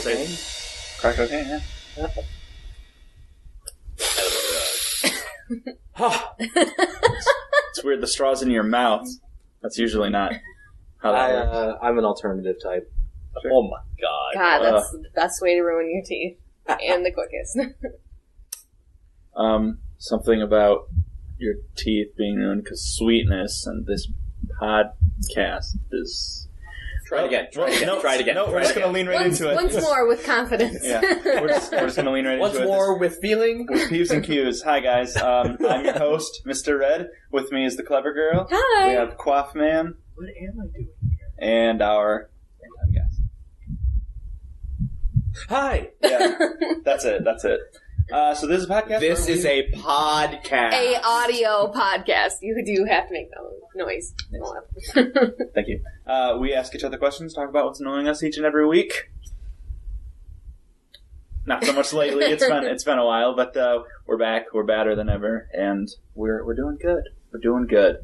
cocaine? Crack cocaine, yeah. It's weird, the straw's in your mouth. That's usually not how that works. I'm an alternative type. Sure. Oh my god. God, that's the best way to ruin your teeth. And the quickest. Something about your teeth being ruined because sweetness, and this podcast is... Try it again. Try it again. No, we're just going to lean right into it. Once more with confidence. Yeah, we're just going to lean right into it. Once more with feeling. With Peeves and Q's. Hi, guys. I'm your host, Mr. Red. With me is the Clever Girl. Hi. We have Quaff Man. What am I doing here? And our guest. Hi. Yeah, that's it. So this is a podcast. This is a podcast. A audio podcast. You do have to make noise. Thank you. We ask each other questions, talk about what's annoying us each and every week. Not so much lately. It's been a while, but we're back. We're badder than ever, and we're doing good. We're doing good,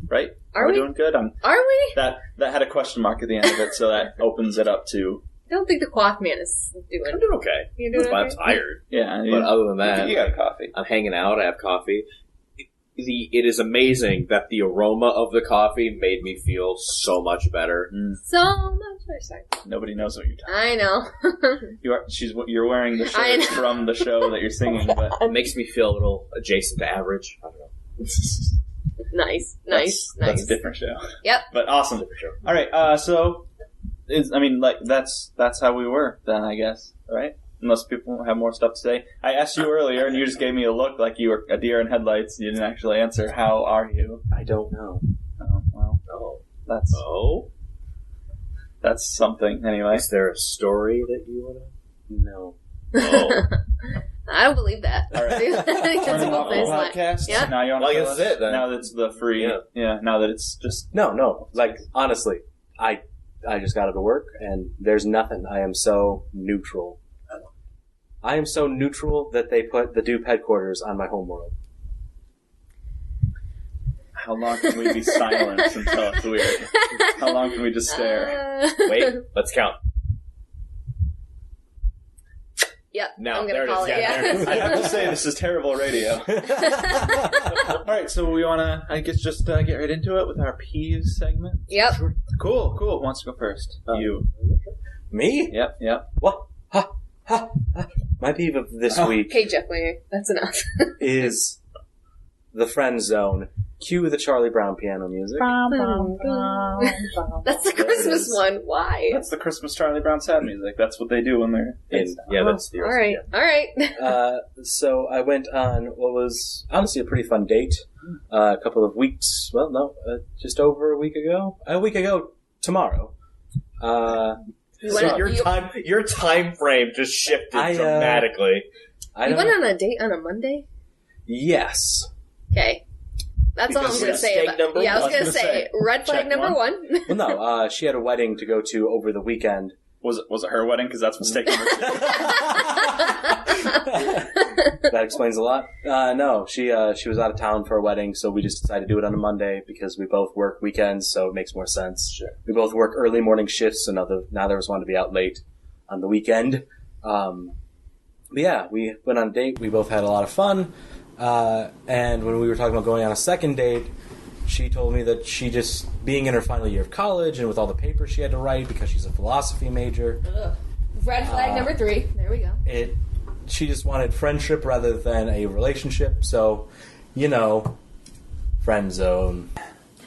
right? Are we doing good? Are we? That had a question mark at the end of it, so that opens it up to. I don't think the Quaff Man is doing. I'm doing okay. You're doing okay? I'm tired. Yeah, But other than that, you got a coffee. I'm hanging out. I have coffee. It is amazing that the aroma of the coffee made me feel so much better. So much better. Sorry. Nobody knows what you're talking. I know. You're wearing the shirt from the show that you're singing, but It makes me feel a little adjacent to average. I don't know. Nice. That's a different show. Yep. But awesome. All right. So, that's how we were then, I guess. Right? Unless people have more stuff to say. I asked you earlier, and you just gave me a look like you were a deer in headlights. You didn't actually answer. How are you? I don't know. Oh, well. That's something, anyway. Is there a story that you want to? No. Oh. I don't believe that. All right. I think that's a Turning off good the baseline. podcast. Yeah. Now you want Well, to I guess that's it, then. Now that it's the free. Yeah. Now that it's just. No. Like, honestly, I just got out of work, and there's nothing. I am so neutral. I am so neutral that they put the Dupe headquarters on my homeworld. How long can we be silent until it's weird? How long can we just stare? Wait, let's count. Yep. Now, I'm there gonna it is. call Yeah, there it is. I have to say, this is terrible radio. All right, so we want to, I guess, just get right into it with our Peeves segment. Yep. Cool. Who wants to go first? You. Me? Yep. What? Ha. My peeve of this week Okay, Jeff Winger. That's enough. is the friend zone. Cue the Charlie Brown piano music. That's the Christmas one. Why? That's the Christmas Charlie Brown sad music. That's what they do when they're... That's the All right. So I went on what was honestly a pretty fun date a couple of weeks. Well, no, just over a week ago. A week ago tomorrow. Your time frame just shifted dramatically. You went on a date on a Monday? Yes. Okay. That's all I'm going to say about it. Yeah, I was going to say, red flag number one. Well, no, she had a wedding to go to over the weekend. Was it her wedding? Because that's mistake number two. That explains a lot. No, she was out of town for a wedding, so we just decided to do it on a Monday because we both work weekends, so it makes more sense. Sure. We both work early morning shifts, so neither of us wanted to be out late on the weekend. But yeah, we went on a date. We both had a lot of fun. And when we were talking about going on a second date, she told me that she just, being in her final year of college and with all the papers she had to write because she's a philosophy major. Ugh. Red flag number 3. There we go. She just wanted friendship rather than a relationship, so, friend zone.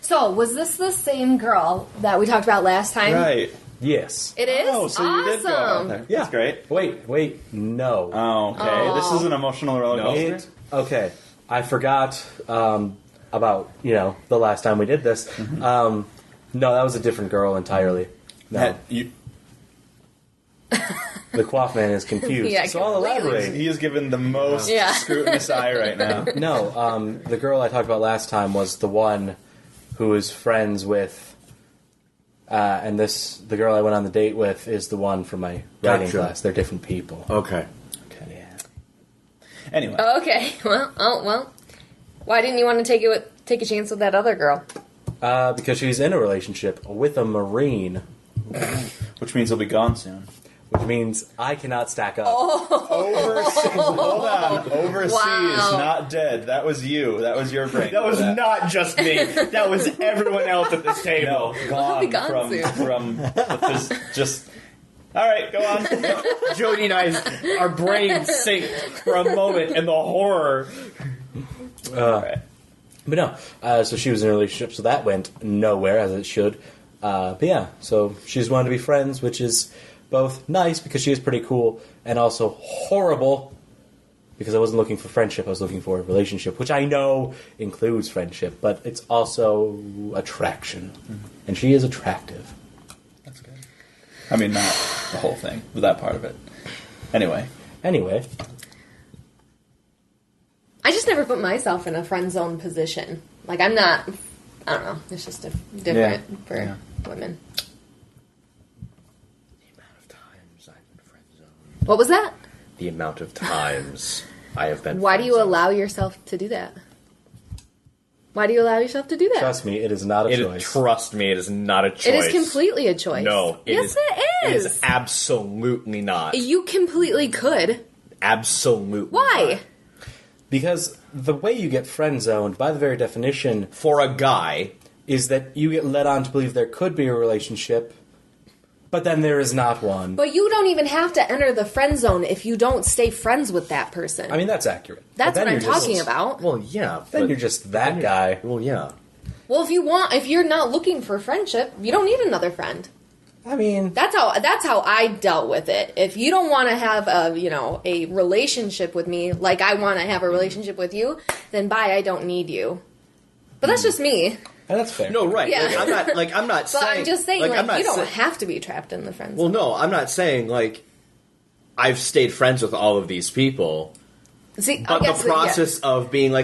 So, was this the same girl that we talked about last time? Right. Yes. It is? Oh, so you did go out there. Yeah. That's great. Wait, no. Oh, okay. Oh. This is an emotional roller coaster. Okay, I forgot about, the last time we did this. Mm-hmm. No, that was a different girl entirely. No. The Quaff Man is confused, Yeah, so I'll elaborate. He is given the most Yeah. scrutinous eye right now. No, the girl I talked about last time was the one who is friends with, and the girl I went on the date with is the one from my writing class. They're different people. Okay. Yeah. Anyway. Okay. Well. Why didn't you want to take a chance with that other girl? Because she's in a relationship with a Marine. Which means he'll be gone soon. which means I cannot stack up. Hold on. Overseas, not dead. That was you. That was your brain. That was not just me. That was everyone else at this table. No, gone from just... All right, go on. Jody and our brains sync for a moment in the horror. But no, so she was in a relationship, so that went nowhere, as it should. But yeah, so she just wanted to be friends, which is both nice, because she is pretty cool, and also horrible, because I wasn't looking for friendship, I was looking for a relationship, which I know includes friendship, but it's also attraction. And she is attractive. That's good. I mean, not the whole thing, but that part of it. Anyway. I just never put myself in a friend zone position. Like, I'm not... I don't know. It's just different for women. The amount of times I've been friend zoned. What was that? The amount of times I have been. Why do you allow yourself to do that? Why do you allow yourself to do that? Trust me, it is not a choice. Trust me, it is not a choice. It is completely a choice. No, yes, it is. It is absolutely not. You completely could. Absolutely. Why? Not. Because the way you get friend zoned, by the very definition, for a guy, is that you get led on to believe there could be a relationship, but then there is not one. But you don't even have to enter the friend zone if you don't stay friends with that person. I mean, that's accurate. That's what I'm talking about. Well, yeah. Then you're just that guy. Well, yeah. Well, if you're not looking for friendship, you don't need another friend. I mean, that's how I dealt with it. If you don't want to have a relationship with me, like I want to have a relationship with you, then bye, I don't need you. But that's just me. And that's fair. No, right. Yeah. I'm not But saying... I'm just saying, you don't have to be trapped in the friend zone. Well, no, I'm not saying, I've stayed friends with all of these people. See, but the process of being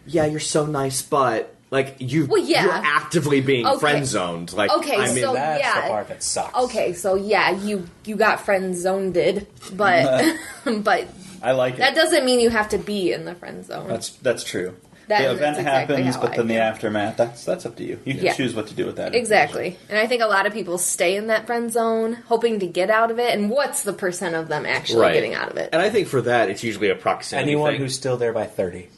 yeah, you're so nice, but... you're actively being friend zoned. That's the part that sucks. Okay, so you got friend zoned, but but I like it. That doesn't mean you have to be in the friend zone. That's true. The event happens, but then the aftermath, that's up to you. You can choose what to do with that. Exactly. And I think a lot of people stay in that friend zone, hoping to get out of it, and what's the percent of them actually getting out of it? And I think for that, it's usually a proximity Anyone who's still there by 30.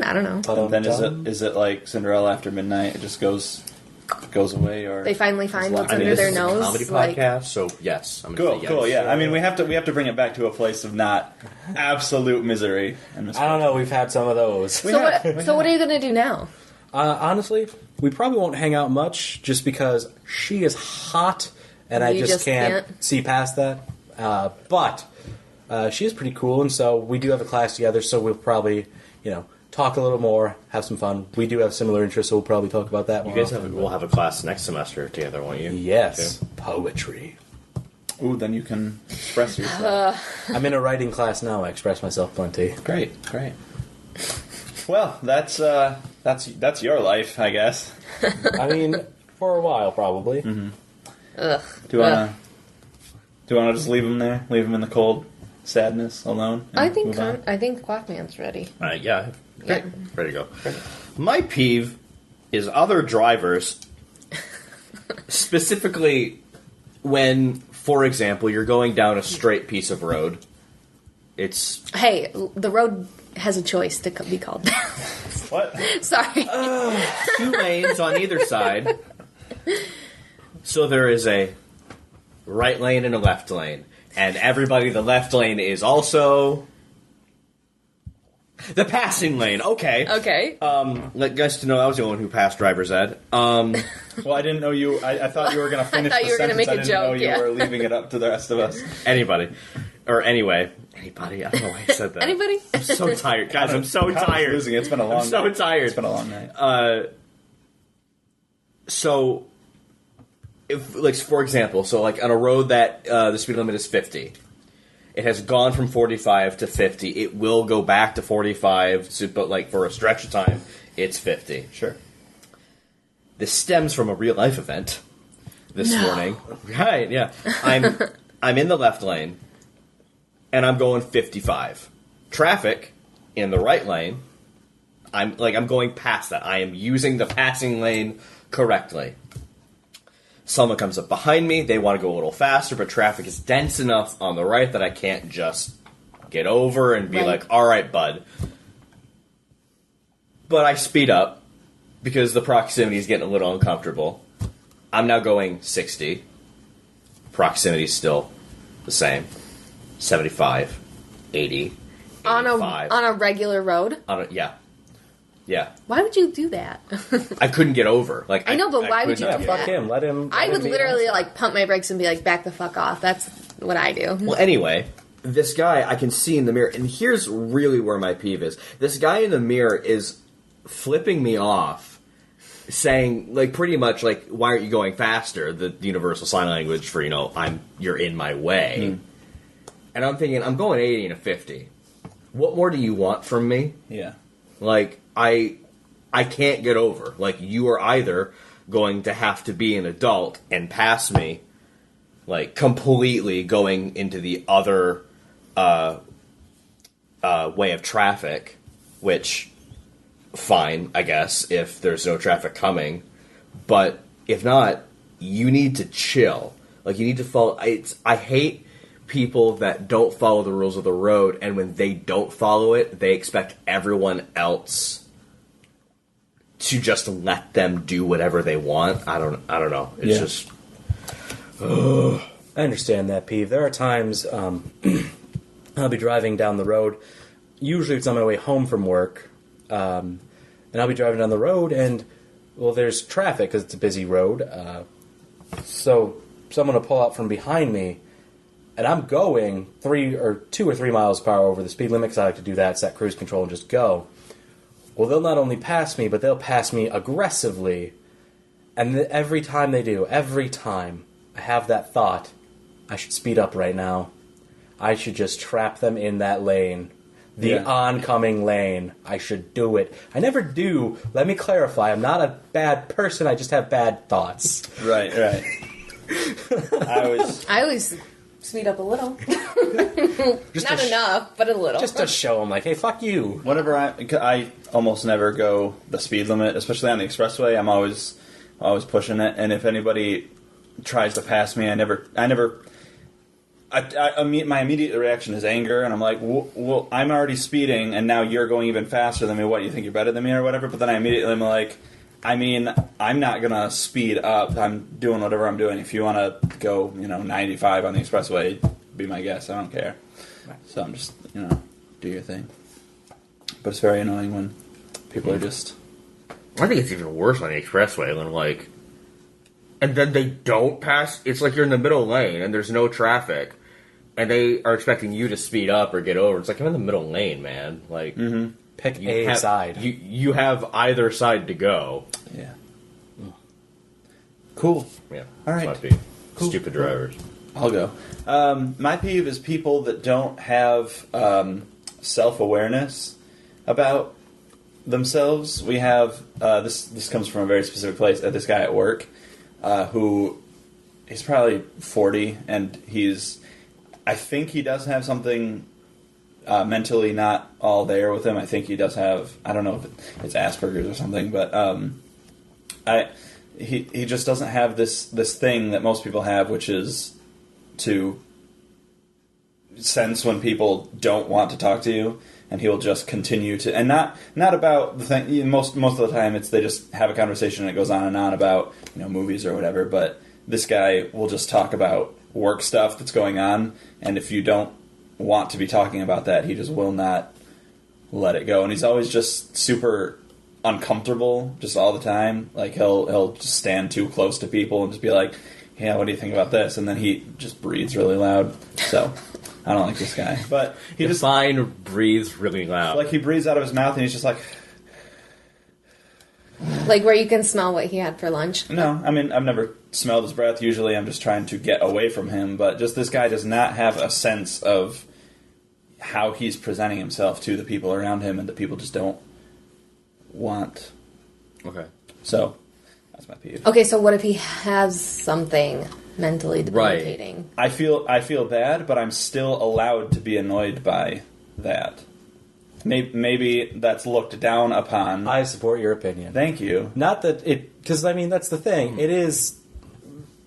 I don't know. And then is it like Cinderella after midnight? It just goes away, or they finally find what's under their nose. This is a comedy podcast, so yes. I'm cool. Yeah, I mean we have to bring it back to a place of not absolute misery. I don't know. We've had some of those. So what are you going to do now? Honestly, we probably won't hang out much, just because she is hot, and I just can't see past that. But she is pretty cool, and so we do have a class together. So we'll probably, talk a little more, have some fun. We do have similar interests, so we'll probably talk about that more. You guys will have a class next semester together, won't you? Yes. Okay. Poetry. Ooh, then you can express yourself. I'm in a writing class now. I express myself plenty. Great. Well, that's your life, I guess. I mean, for a while, probably. Mm-hmm. Ugh. Do you want to just leave him there? Leave him in the cold sadness alone? I think Quackman's ready. Yeah. Great. Ready to go. My peeve is other drivers, specifically when, for example, you're going down a straight piece of road. Hey, the road has a choice to be called down. What? Sorry. 2 lanes on either side. So there is a right lane and a left lane. And everybody in the left lane is also the passing lane. Okay. Let guys to know I was the one who passed driver's ed. Well, I didn't know you. I thought you were going to finish the sentence. Make a I didn't joke, know you were leaving it up to the rest of us. Anybody. I don't know why I said that. Anybody? I'm so tired, guys. I'm so tired. Losing it. It's been a long. I'm so tired. It's been a long night. So. For example, on a road that the speed limit is 50, it has gone from 45 to 50. It will go back to 45, but for a stretch of time, it's 50. Sure. This stems from a real life event this morning. Right? Yeah. I'm in the left lane, and I'm going 55. Traffic in the right lane. I'm going past that. I am using the passing lane correctly. someone comes up behind me, they want to go a little faster, but traffic is dense enough on the right that I can't just get over and be like, all right, bud. But I speed up because the proximity is getting a little uncomfortable. I'm now going 60. Proximity is still the same. 75, 80, on 85. a regular road. Yeah. Why would you do that? I couldn't get over. Like I know, but why would you couldn't- do Fuck that? him. Let him. I let would him be literally an asshole. pump my brakes and be like, back the fuck off. That's what I do. Well, anyway, this guy I can see in the mirror, and here's really where my peeve is. This guy in the mirror is flipping me off, saying, like, pretty much, like, why aren't you going faster? The universal sign language for, you're in my way. And I'm thinking, I'm going 80 and a 50. What more do you want from me? Yeah. Like, I can't get over. Like, you are either going to have to be an adult and pass me, like, completely going into the other way of traffic, which, fine, I guess, if there's no traffic coming. But if not, you need to chill. Like, you need to follow... I hate people that don't follow the rules of the road, and when they don't follow it, they expect everyone else to just let them do whatever they want. I don't know. It's just... I understand that, Peeve. There are times I'll be driving down the road. Usually it's on my way home from work. And I'll be driving down the road and, well, there's traffic because it's a busy road. So someone will pull out from behind me and I'm going 2 or 3 miles per hour over the speed limit because I like to do that, set cruise control and just go. Well, they'll not only pass me, but they'll pass me aggressively. And every time they do, every time, I have that thought, I should speed up right now. I should just trap them in that lane. The oncoming lane. I should do it. I never do. Let me clarify. I'm not a bad person. I just have bad thoughts. Right. I always speed up a little. Just Not enough, but a little. Just to show them, like, hey, fuck you. Whenever I almost never go the speed limit, especially on the expressway. I'm always pushing it, and if anybody tries to pass me, my immediate reaction is anger, and I'm like, well, I'm already speeding, and now you're going even faster than me. What, you think you're better than me or whatever? But then I immediately am like, I'm not going to speed up. I'm doing whatever I'm doing. If you want to go, 95 on the expressway, be my guest. I don't care. So I'm just, do your thing. But it's very annoying when people are just... I think it's even worse on the expressway when, like... And then they don't pass... It's like you're in the middle lane and there's no traffic. And they are expecting you to speed up or get over. It's like, I'm in the middle lane, man. Like... Mm-hmm. Pick a side. You have either side to go. Yeah. Cool. Yeah. All right. Might be Cool. stupid drivers. I'll go. My peeve is people that don't have self-awareness about themselves. We have this comes from a very specific place. This guy at work, who he's probably 40, and I think he does have something mentally not all there with him. I think he does have, I don't know if it's Asperger's or something, but he just doesn't have this thing that most people have, which is to sense when people don't want to talk to you, and he'll just continue to, and not about the thing. Most of the time, it's they just have a conversation and it goes on and on about movies or whatever. But this guy will just talk about work stuff that's going on, and if you don't want to be talking about that, he just will not let it go. And he's always just super uncomfortable, just all the time. Like he'll just stand too close to people and just be like, "Yeah, what do you think about this?" And then he just breathes really loud. So I don't like this guy. But he just breathes really loud. like he breathes out of his mouth and he's just like, like where you can smell what he had for lunch. no. I mean, I've never smelled his breath. Usually, I'm just trying to get away from him. But just this guy does not have a sense of how he's presenting himself to the people around him, and the people just don't want. Okay. So that's my peeve. Okay, so what if he has something mentally debilitating? I feel bad, but I'm still allowed to be annoyed by that. Maybe that's looked down upon. I support your opinion. Thank you. Not that it, because that's the thing. It is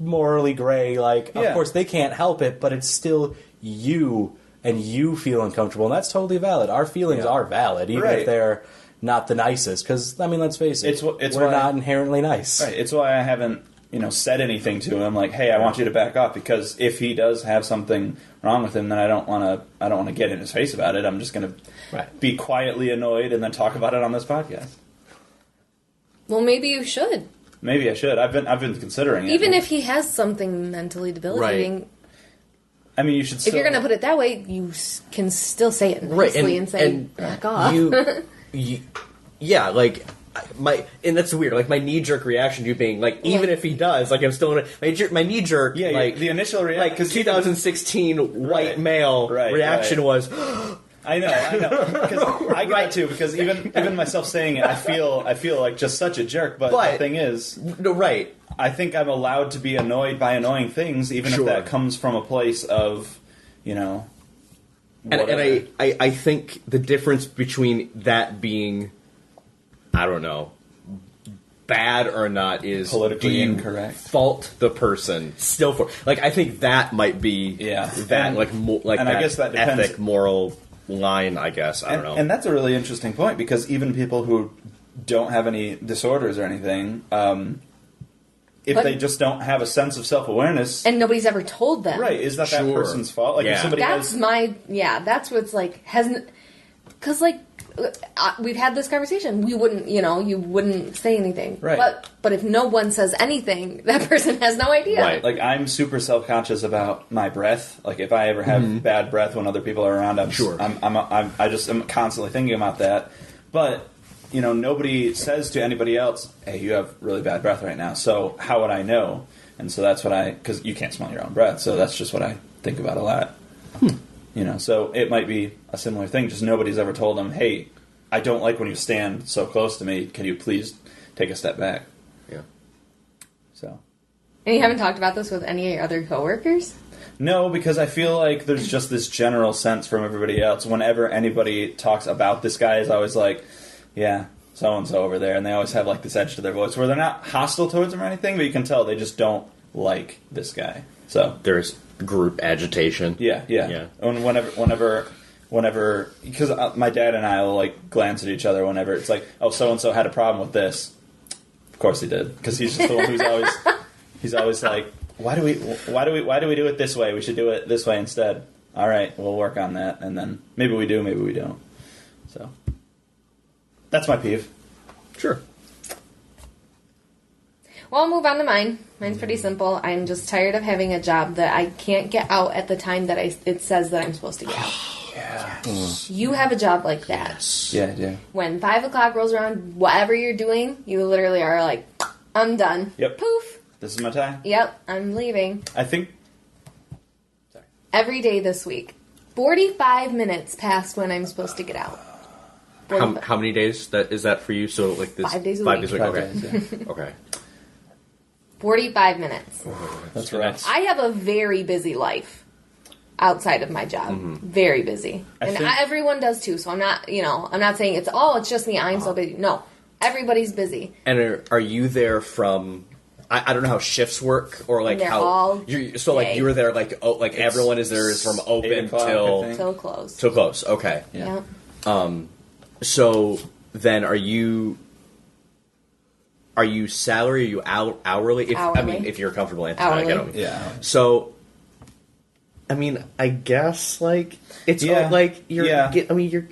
morally gray. Like, of Yeah. course, they can't help it, but it's still you, and you feel uncomfortable, and that's totally valid. Our feelings are valid, even Right. if they're not the nicest. Because, I mean, let's face it, It's we're why- not inherently nice. Right. It's why I haven't, said anything to him like, "Hey, I want you to back off," because if he does have something wrong with him, then I don't want to get in his face about it. I'm just going to Right. be quietly annoyed and then talk about it on this podcast. Well, maybe you should. Maybe I should. I've been considering it. Even if he has something mentally debilitating, I mean, you should. Still, if you're going to put it that way, you can still say it nicely and say, back off. Yeah, like and that's weird. Like my knee jerk reaction to you being like, even if he does, like I'm still in my knee jerk. Yeah, like the initial reaction, like because 2016 white Right. male Right, reaction right. was. I know. Because I get it too. Because even myself saying it, I feel like just such a jerk. But the thing is, No, right. I think I'm allowed to be annoyed by annoying things, even if Sure. that comes from a place of, And whatever. I think the difference between that being, I don't know, bad or not is Politically do you incorrect. fault the person still for I think that might be that And- like and I that guess that depends. ethic moral line. I guess I don't know. And that's a really interesting point, because even people who don't have any disorders or anything, if But- they just don't have a sense of self-awareness, and nobody's ever told them. right, is that Sure. person's fault? Like, Yeah. if somebody That's has... that's what's like, hasn't, because like, we've had this conversation. We wouldn't, you wouldn't say anything. Right. But if no one says anything, that person has no idea. Right. Like, I'm super self-conscious about my breath. Like, if I ever have bad breath when other people are around, I'm constantly thinking about that. But, nobody says to anybody else, "Hey, you have really bad breath right now." So how would I know? And so that's what because you can't smell your own breath. So that's just what I think about a lot. So it might be a similar thing. Just nobody's ever told them, "Hey, I don't like when you stand so close to me. Can you please take a step back?" Yeah. So. And you haven't talked about this with any of your other coworkers? No, because I feel like there's just this general sense from everybody else. Whenever anybody talks about this guy, is always like, "Yeah, so-and-so over there," and they always have like this edge to their voice where they're not hostile towards him or anything, but you can tell they just don't like this guy. So There's group agitation. yeah. And whenever, because my dad and I will like glance at each other whenever it's like, "Oh, so-and-so had a problem with this." Of course he did, because he's just the one he's always like, why do we do it this way? We should do it this way instead. All right, we'll work on that, and then maybe we do, maybe we don't. So that's my peeve. Sure. Well, I'll move on to mine. Mine's pretty simple. I'm just tired of having a job that I can't get out at the time that it says that I'm supposed to get out. You have a job like that. Yeah, I do. When 5 o'clock rolls around, whatever you're doing, you literally are like, I'm done. Yep. Poof. This is my time. Yep, I'm leaving. I think. Every day this week. 45 minutes past when I'm supposed to get out. How many days is that for you? So like this 5 days a 5 week. days a week. Okay. Days, yeah. Okay. 45 minutes. That's rough. I have a very busy life outside of my job. Very busy. And think- everyone does too, so I'm not, I'm not saying it's just me, I'm so busy. No. Everybody's busy. And are you there from? I don't know how shifts work, or like They're how all so like day. you were there like everyone is there is from 8 open o'clock, I till think. So close. till close. Okay. Yeah. Yeah. So then are you salary? Are you hourly? I Hourly. mean, if you're comfortable answering that, I Hourly. don't. Yeah. So, I mean, I guess like it's Yeah. like you're. Yeah. You're.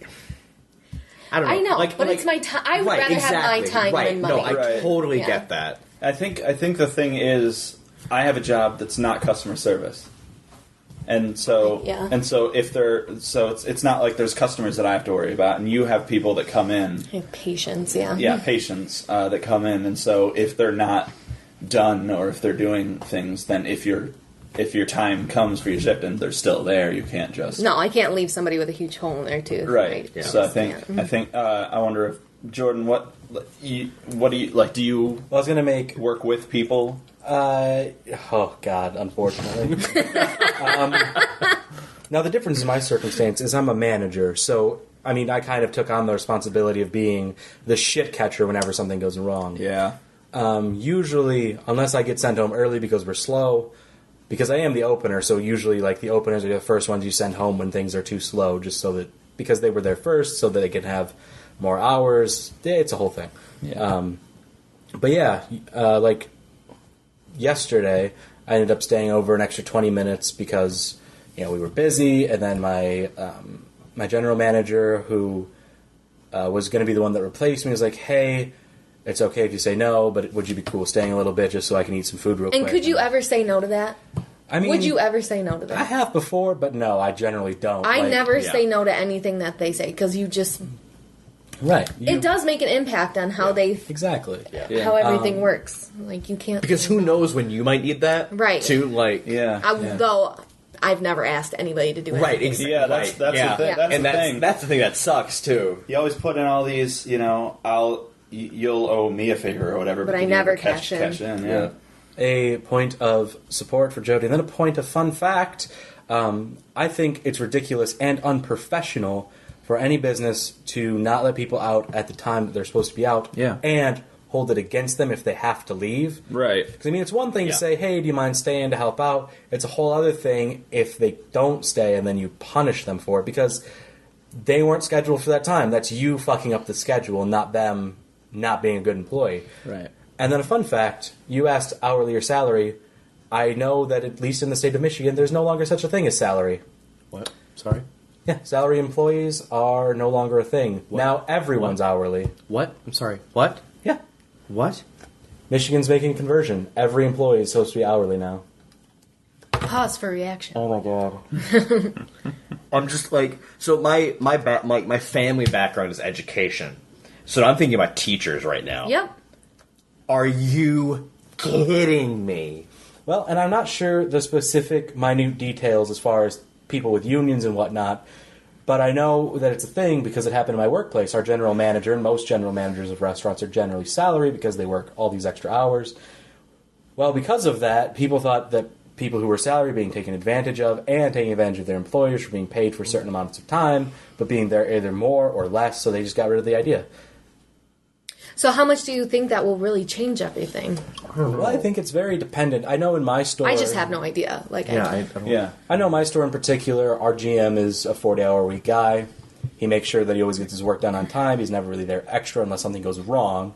I don't know. I know, like, but it's my time. I would rather have my time right. than money. No, I Right. totally Yeah. get that. I think the thing is, I have a job that's not customer service, and so Yeah. it's not like there's customers that I have to worry about, and you have people that come in, I have patience, yeah. patients that come in, and so if they're not done or if they're doing things, then if your time comes for your shift and they're still there, you can't just No, I can't leave somebody with a huge hole in their tooth. right. Yeah. So I think I wonder if Jordan, what do you like? Do you Well, I was going to make... work with people? oh, God, unfortunately. Now, the difference in my circumstance is I'm a manager, so, I kind of took on the responsibility of being the shit catcher whenever something goes wrong. Yeah. Usually, unless I get sent home early because we're slow, because I am the opener, so usually like the openers are the first ones you send home when things are too slow, just so that because they were there first, so that they can have more hours. It's a whole thing. Yeah. But yeah, like yesterday, I ended up staying over an extra 20 minutes because we were busy, and then my general manager, who was going to be the one that replaced me, was like, "Hey, it's okay if you say no, but would you be cool staying a little bit just so I can eat some food real quick?" And could you ever say no to that? I mean, would you ever say no to that? I have before, but no, I generally don't. I never yeah. say no to anything that they say because you just. Right. It does make an impact on how they. Exactly. Yeah. How everything works. Like, you can't. Because who knows when you might need that? Right. Too, like. Yeah. Though, I've never asked anybody to do anything. Right, exactly. Yeah, that's the thing. Yeah. That's And the thing. that's the thing that sucks, too. You always put in all these, you'll owe me a favor or whatever. But I you never never cash in. Cash in, yeah. A point of support for Jody, and then a point of fun fact. I think it's ridiculous and unprofessional for any business to not let people out at the time that they're supposed to be out, Yeah. and hold it against them if they have to leave. Right. Because, I mean, it's one thing to Yeah. say, hey, do you mind staying to help out? It's a whole other thing if they don't stay and then you punish them for it, because they weren't scheduled for that time. That's you fucking up the schedule, not them not being a good employee. Right. And then a fun fact, you asked hourly or salary. I know that at least in the state of Michigan, there's no longer such a thing as salary. What? Sorry? Yeah, salary employees are no longer a thing. What? Now everyone's hourly. What? I'm sorry. What? Yeah. What? Michigan's making conversion. Every employee is supposed to be hourly now. Pause for reaction. Oh my god. I'm just like, so my family background is education. So I'm thinking about teachers right now. Yep. Are you kidding me? Well, and I'm not sure the specific minute details as far as people with unions and whatnot, but I know that it's a thing because it happened in my workplace. Our general manager, and most general managers of restaurants are generally salary because they work all these extra hours. Well, because of that, people thought that people who were salary being taken advantage of and taking advantage of their employers for being paid for certain amounts of time, but being there either more or less, so they just got rid of the idea. So how much do you think that will really change everything? Well, I think it's very dependent. I know in my store... I just have no idea. Like, I don't Yeah. I know my store in particular, our GM is a 40-hour-a-week guy. He makes sure that he always gets his work done on time. He's never really there extra unless something goes wrong.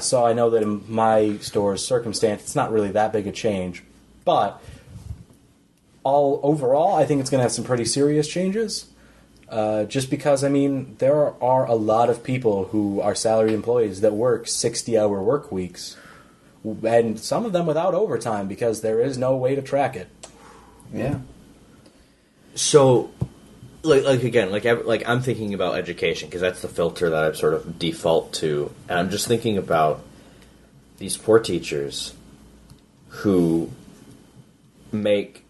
So I know that in my store's circumstance, it's not really that big a change. But overall, I think it's going to have some pretty serious changes. Just because, I mean, there are a lot of people who are salary employees that work 60-hour work weeks. And some of them without overtime because there is no way to track it. Yeah. So, like I'm thinking about education because that's the filter that I sort of default to, and I'm just thinking about these poor teachers who make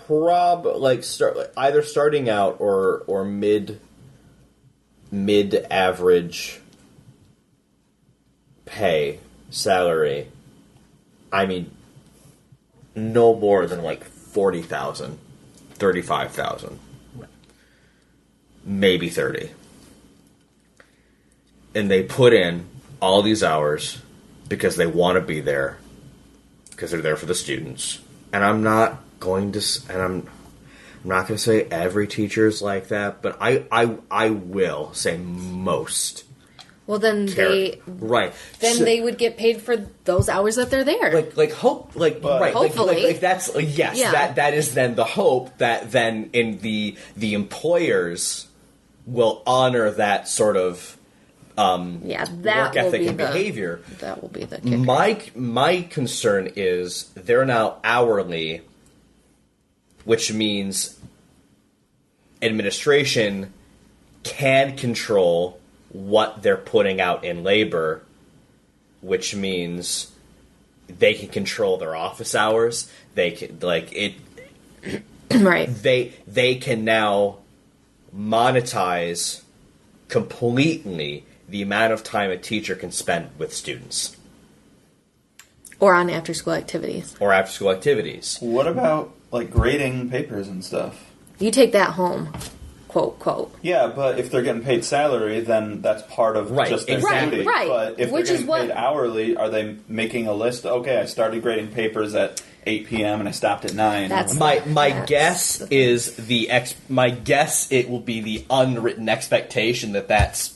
either starting out or mid average pay salary. I mean, no more than like 40,000, 35,000, maybe 30, and they put in all these hours because they want to be there, because they're there for the students. And I'm not going to say every teacher is like that, but I will say most. well, then Right. they would get paid for those hours that they're there. Hopefully. That's yes. Yeah. That is then the hope that then in the employers will honor that sort of that work will ethic be and behavior. That will be the kicker. My concern is they're now hourly, which means administration can control what they're putting out in labor, which means they can control their office hours. They can Right. They can now monetize completely the amount of time a teacher can spend with students Or on after-school activities. or after-school activities. What about, like, grading papers and stuff? You take that home. quote, quote. Yeah, but if they're getting paid salary, then that's part of Right, just their exactly. duty. Right, But if which they're is getting paid hourly, are they making a list? Okay, I started grading papers at 8 p.m. and I stopped at 9. That's- My That's guess the thing. is my guess it will be the unwritten expectation that's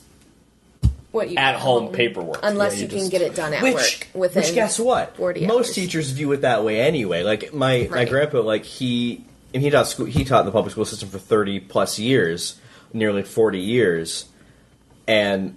What you at home paperwork. unless Yeah, you can just- get it done at which, work within. Which guess what? 40 Most hours. teachers view it that way anyway. Like my Right. grandpa, like he taught school. He taught in the public school system for 30+ years, nearly 40 years, and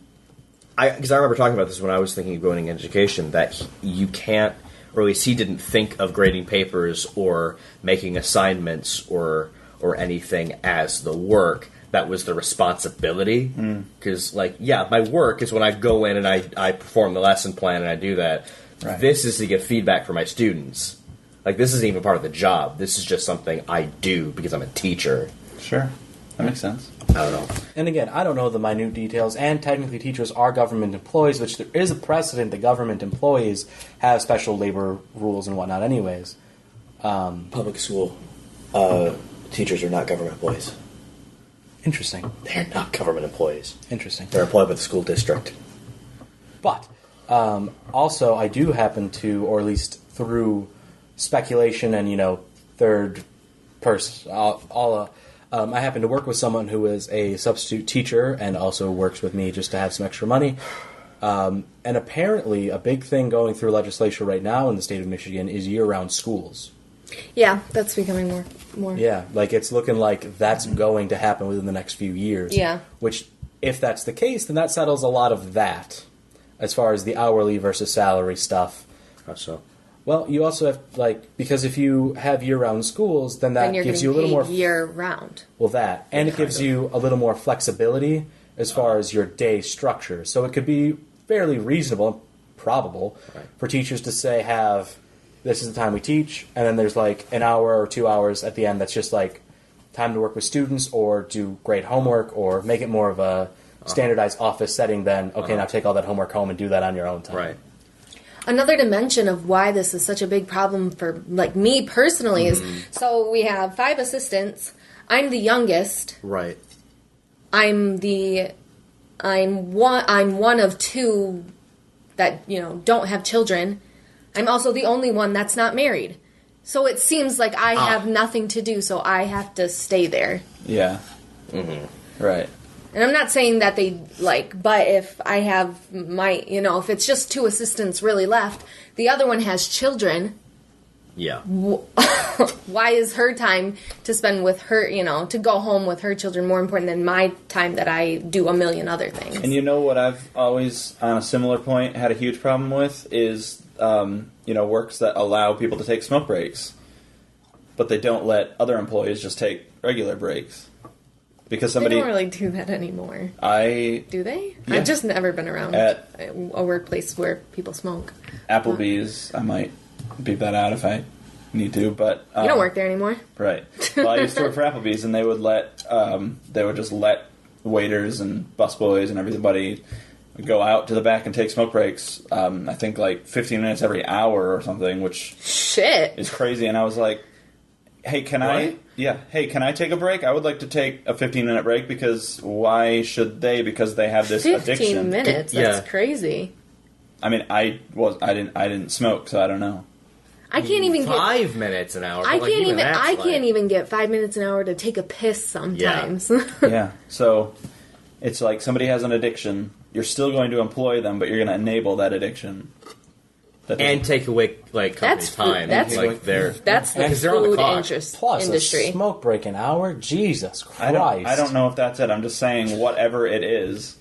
because I remember talking about this when I was thinking of going into education, that you can't, or at least he didn't think of grading papers or making assignments or anything as the work. That was the responsibility. Because, my work is when I go in and I perform the lesson plan and I do that. Right. This is to get feedback from my students. Like, this isn't even part of the job. This is just something I do because I'm a teacher. Sure. That makes sense. I don't know. And again, I don't know the minute details, and technically teachers are government employees, which there is a precedent that government employees have special labor rules and whatnot anyways. Public school teachers are not government employees. Interesting. They're not government employees. Interesting. They're employed by the school district. But also, I do happen to, or at least through speculation and third person, I happen to work with someone who is a substitute teacher and also works with me just to have some extra money. And apparently, a big thing going through legislation right now in the state of Michigan is year-round schools. Yeah, that's becoming more. Yeah, it's looking like that's going to happen within the next few years. Yeah. Which, if that's the case, then that settles a lot of that, as far as the hourly versus salary stuff. How so? Well, you also have, because if you have year-round schools, then that Then you're gives getting you a little paid more... year round. Well, that. And it gives you a little more flexibility as far as your day structure. So it could be fairly reasonable and probable for teachers to say, this is the time we teach, and then there's an hour or 2 hours at the end that's just time to work with students or do grade homework or make it more of a standardized office setting than, now take all that homework home and do that on your own time. Right. Another dimension of why this is such a big problem for me personally is, so we have 5 assistants. I'm the youngest. Right. I'm one of 2 that don't have children. I'm also the only one that's not married. So it seems like I have nothing to do, so I have to stay there. Yeah. Right. And I'm not saying that they but if I have if it's just 2 assistants really left, the other one has children. Yeah. Why is her time to spend with her, to go home with her children more important than my time that I do a million other things? And what I've always, on a similar point, had a huge problem with is, works that allow people to take smoke breaks, but they don't let other employees just take regular breaks. Because They somebody... don't really do that anymore. Do they? Yeah. I've just never been around At- a workplace where people smoke. Applebee's, I might beep that out if I need to, but... You don't work there anymore. Right. Well, I used to work for Applebee's, and they would just let waiters and busboys and everybody go out to the back and take smoke breaks. I think 15 minutes every hour or something, which Shit. is crazy. And I was like, "Hey, can I? Yeah. Hey, can I take a break? I would like to take a 15-minute break because why should they? Because they have this 15 addiction." minutes. That's crazy. I mean, I didn't smoke, so I don't know. I can't even get 5 minutes an hour. I but can't even even. that's I can't even get 5 minutes an hour to take a piss sometimes. Yeah. So it's like somebody has an addiction. You're still going to employ them, but you're going to enable that addiction. And take away company That's time. that's- they're That's the because they're on the food clock. Plus, industry. a smoke break an hour? Jesus Christ. I don't know if that's it. I'm just saying whatever it is,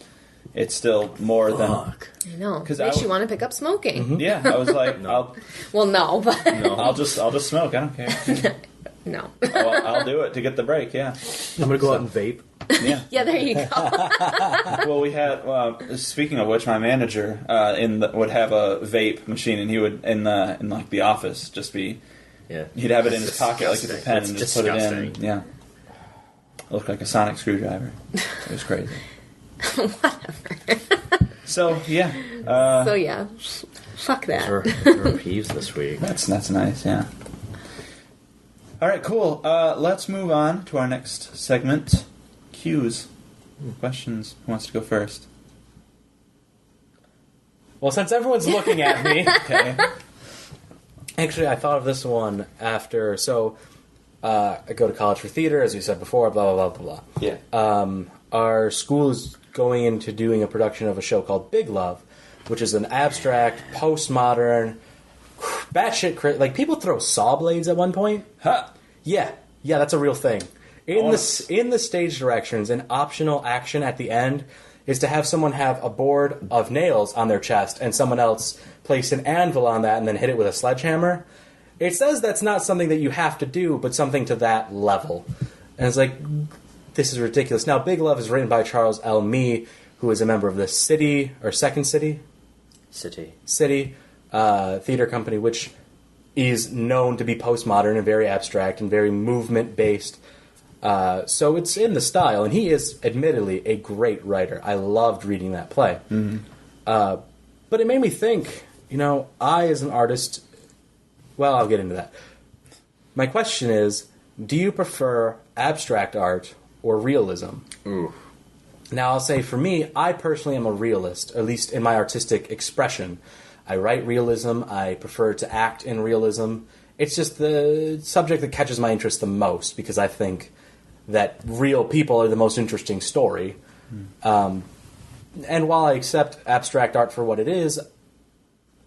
it's still more Fuck. I know. 'Cause Makes I- you want to pick up smoking. than. Yeah, I was like, No. Well, no, but No. I'll just smoke. I don't care. no. I'll do it to get the break. Yeah. I'm gonna go out and vape. Yeah. Yeah, there you go. Well, we had. Speaking of which, my manager would have a vape machine, and he would in the office just be. Yeah. He'd have it in his pocket like it's a pen It's and just put it in. disgusting. Yeah. It looked like a sonic screwdriver. It was crazy. So yeah. So yeah, fuck that. Those are peeves this week. That's nice, yeah. All right, cool. Let's move on to our next segment, cues, questions. Who wants to go first? Well, since everyone's looking at me, Okay. actually, I thought of this one after. So, I go to college for theater, as we said before. Blah blah blah blah blah. Yeah. Our school is going into doing a production of a show called Big Love, which is an abstract, postmodern, batshit like people throw saw blades at one point. Ha! Yeah, that's a real thing. In wanna- the stage directions, an optional action at the end is to have someone have a board of nails on their chest and someone else place an anvil on that and then hit it with a sledgehammer. It says that's not something that you have to do, but something to that level. And it's like, this is ridiculous. Now, Big Love is written by Charles L. Mee, who is a member of the Second City theater company, which is known to be postmodern and very abstract and very movement-based. So it's in the style, and he is admittedly a great writer. I loved reading that play. Mm-hmm. But it made me think, I as an artist, well, I'll get into that. My question is, do you prefer abstract art or realism? Ooh. Now, I'll say for me, I personally am a realist, at least in my artistic expression. I write realism. I prefer to act in realism. It's just the subject that catches my interest the most because I think that real people are the most interesting story. And while I accept abstract art for what it is,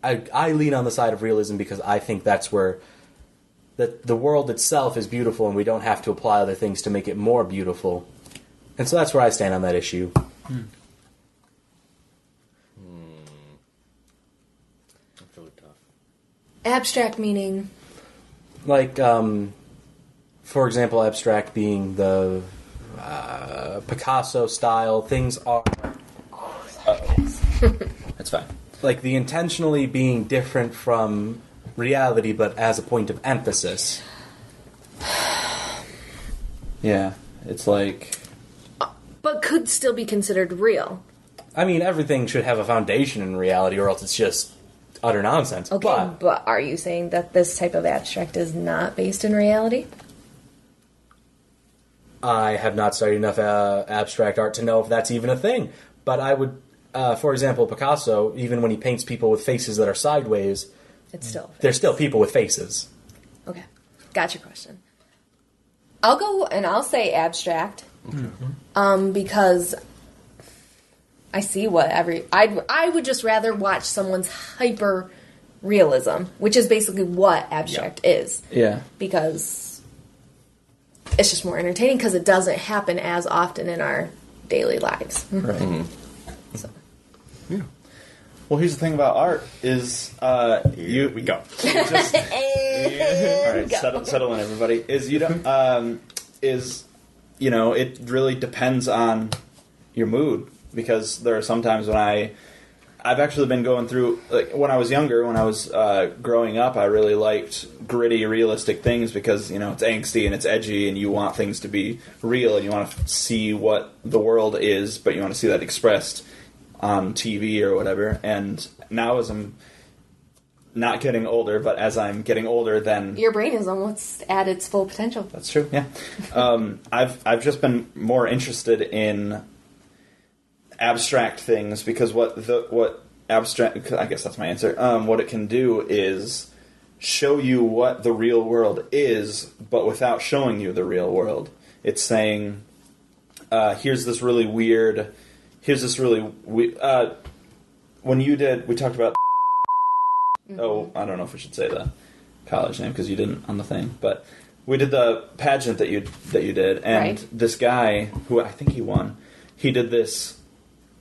I lean on the side of realism because I think that's where the world itself is beautiful and we don't have to apply other things to make it more beautiful. And so that's where I stand on that issue. That's really tough. Abstract meaning. Like, for example, abstract being the Picasso style. Things are That's fine. like the intentionally being different from reality, but as a point of emphasis. Yeah. It's like... But could still be considered real. I mean, everything should have a foundation in reality, or else it's just utter nonsense. Okay, but are you saying that this type of abstract is not based in reality? I have not studied enough abstract art to know if that's even a thing. But I would, for example, Picasso, even when he paints people with faces that are sideways, It's still. they're still people with faces. Okay, got your question. I'll go and I'll say abstract. Because I see what I would just rather watch someone's hyper realism, which is basically what abstract is. Yeah. Because it's just more entertaining because it doesn't happen as often in our daily lives. Right. So. Well, here's the thing about art is Here we go. just And all right, go. settle in, everybody. It really depends on your mood because there are some times when I've actually been going through, like when I was younger, when I was growing up, I really liked gritty, realistic things because it's angsty and it's edgy and you want things to be real and you want to see what the world is, but you want to see that expressed on TV or whatever. And now as I'm not getting older, but as I'm getting older, then Your brain is almost at its full potential. that's true. Yeah, I've just been more interested in abstract things because what abstract, I guess that's my answer. What it can do is show you what the real world is, but without showing you the real world. It's saying, here's this really weird. When we talked about. Oh, I don't know if we should say the college name because you didn't on the thing, but we did the pageant that you did, and Right. this guy who I think he won, he did this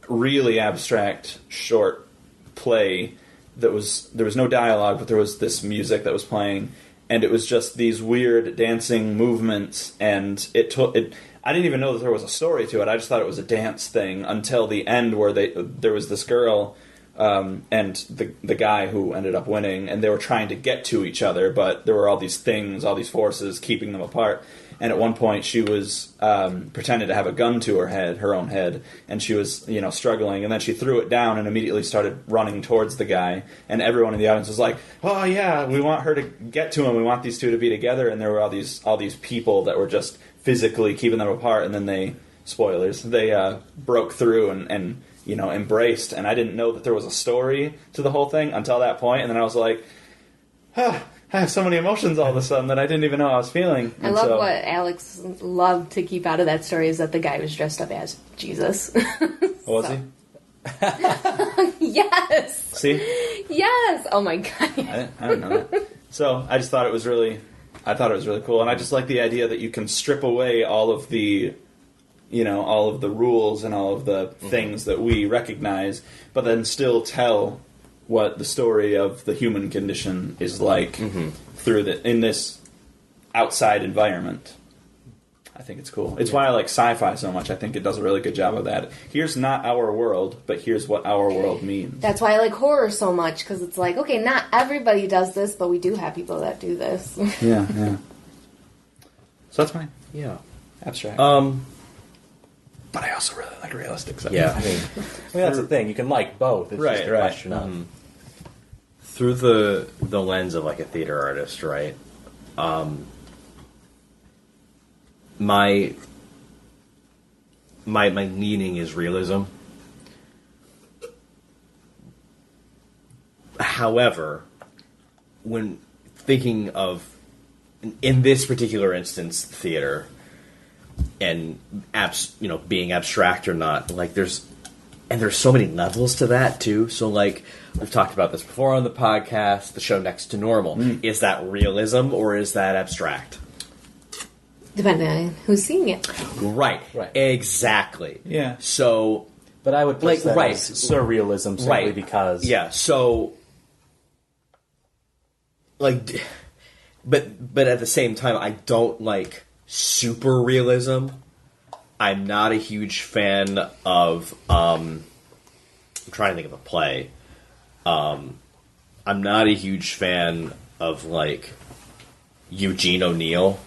really abstract short play there was no dialogue, but there was this music that was playing, and it was just these weird dancing movements, and I didn't even know that there was a story to it. I just thought it was a dance thing until the end where there was this girl and the guy who ended up winning, and they were trying to get to each other, but there were all these things, all these forces keeping them apart. And at one point, she was pretending to have a gun to her own head, and she was, struggling. And then she threw it down and immediately started running towards the guy. And everyone in the audience was like, "Oh yeah, we want her to get to him. We want these two to be together." And there were all these people that were just physically keeping them apart. And then they spoilers. They broke through and embraced, and I didn't know that there was a story to the whole thing until that point, and then I was like, I have so many emotions all of a sudden that I didn't even know I was feeling. I love what Alex loved to keep out of that story is that the guy was dressed up as Jesus. Was he? Yes. See? Yes. Oh my god. I didn't know that. So I just thought it was really cool, and I just like the idea that you can strip away all of the rules and all of the things that we recognize, but then still tell what the story of the human condition is like in this outside environment. I think it's cool. It's why I like sci-fi so much. I think it does a really good job of that. Here's not our world, but here's what our world means. That's why I like horror so much, because it's like, okay, not everybody does this, but we do have people that do this. Yeah. So that's mine. Yeah. Abstract. But I also really like realistic stuff. Yeah. I mean, that's the thing. You can like both. It's just a question of... Through the lens of like a theater artist, right? My leaning is realism. However, when thinking of, in this particular instance, theater, and being abstract or not, like there's so many levels to that too. So like we've talked about this before on the podcast, the show Next to Normal. Is that realism or is that abstract? Depending on who's seeing it. Right. Exactly. Yeah. So, but I would place that right. as surrealism simply because... Yeah, so... Like... But at the same time, I don't like super realism. I'm not a huge fan of... I'm trying to think of a play. I'm not a huge fan of, like, Eugene O'Neill.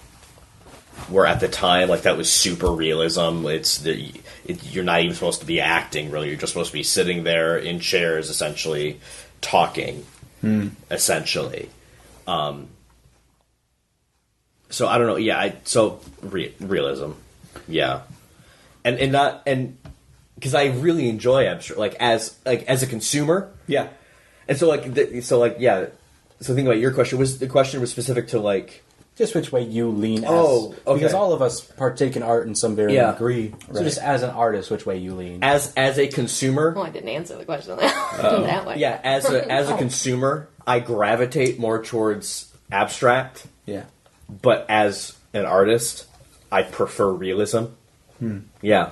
Where at the time, like, that was super realism. You're not even supposed to be acting, really. You're just supposed to be sitting there in chairs, essentially, talking, essentially. So, I don't know. Yeah, realism. Yeah. And because I really enjoy abstract, like, as a consumer. Yeah. And so, so think about your question. The question was specific to, like... Just which way you lean as... Oh, okay. Because all of us partake in art in some varying degree. So just as an artist, which way you lean. As a consumer... Well, I didn't answer the question that way. Yeah, as a consumer, I gravitate more towards abstract. Yeah. But as an artist, I prefer realism. Yeah.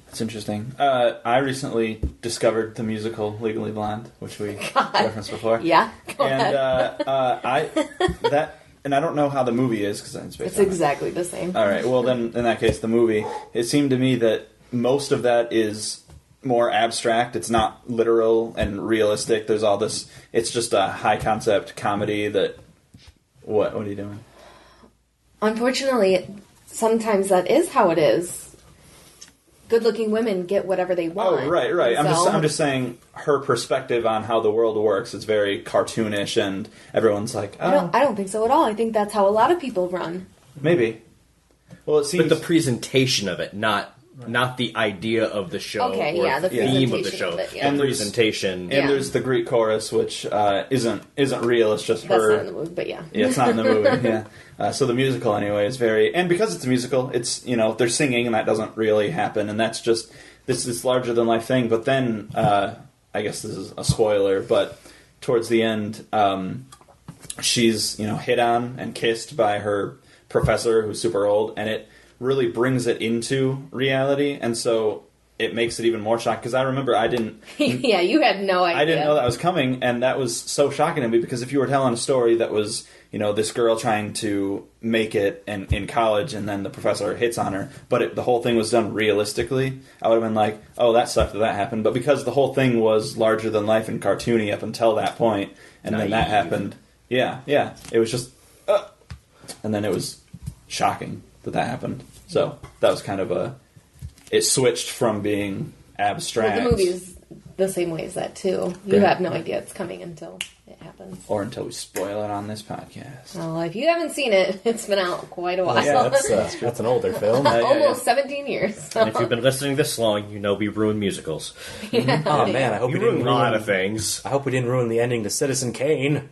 That's interesting. I recently discovered the musical Legally Blonde, which we referenced before. Yeah, go ahead. And I don't know how the movie is because it's based It's exactly the same. All right. Well, then in that case, the movie. It seemed to me that most of that is more abstract. It's not literal and realistic. There's all this. It's just a high concept comedy that. What are you doing? Unfortunately, sometimes that is how it is. Good-looking women get whatever they want. Oh, right. I'm just saying her perspective on how the world works is very cartoonish, and everyone's like, oh. I don't think so at all. I think that's how a lot of people run. Maybe. Well, it seems... But the presentation of it, not the idea of the show or the theme of the show. Of it, yeah. And the presentation. And there's the Greek chorus, which isn't real. It's just That's her. not in the movie, but yeah. Yeah, it's not in the movie. Yeah. So the musical, anyway, is very... And because it's a musical, it's, they're singing, and that doesn't really happen. And that's just this larger-than-life thing. But then, I guess this is a spoiler, but towards the end, she's, hit on and kissed by her professor, who's super old, and it really brings it into reality. And so it makes it even more shocking. Because I remember I didn't... Yeah, you had no idea. I didn't know that was coming, and that was so shocking to me, because if you were telling a story that was... this girl trying to make it in college, and then the professor hits on her, but the whole thing was done realistically, I would have been like, oh, that sucked that happened. But because the whole thing was larger than life and cartoony up until that point, and then that happened, yeah, it was just, and then it was shocking that happened. So that was kind of it switched from being abstract. Well, the movie is the same way as that too. You Yeah. have no idea it's coming until it happens. Or until we spoil it on this podcast. Well, if you haven't seen it, it's been out quite a while. Yeah, That's an older film. Almost 17 years. So. And if you've been listening this long, you know we ruin musicals. Yeah. Oh man, I hope We we didn't ruin a lot ruin. of things. I hope we didn't ruin the ending to Citizen Kane.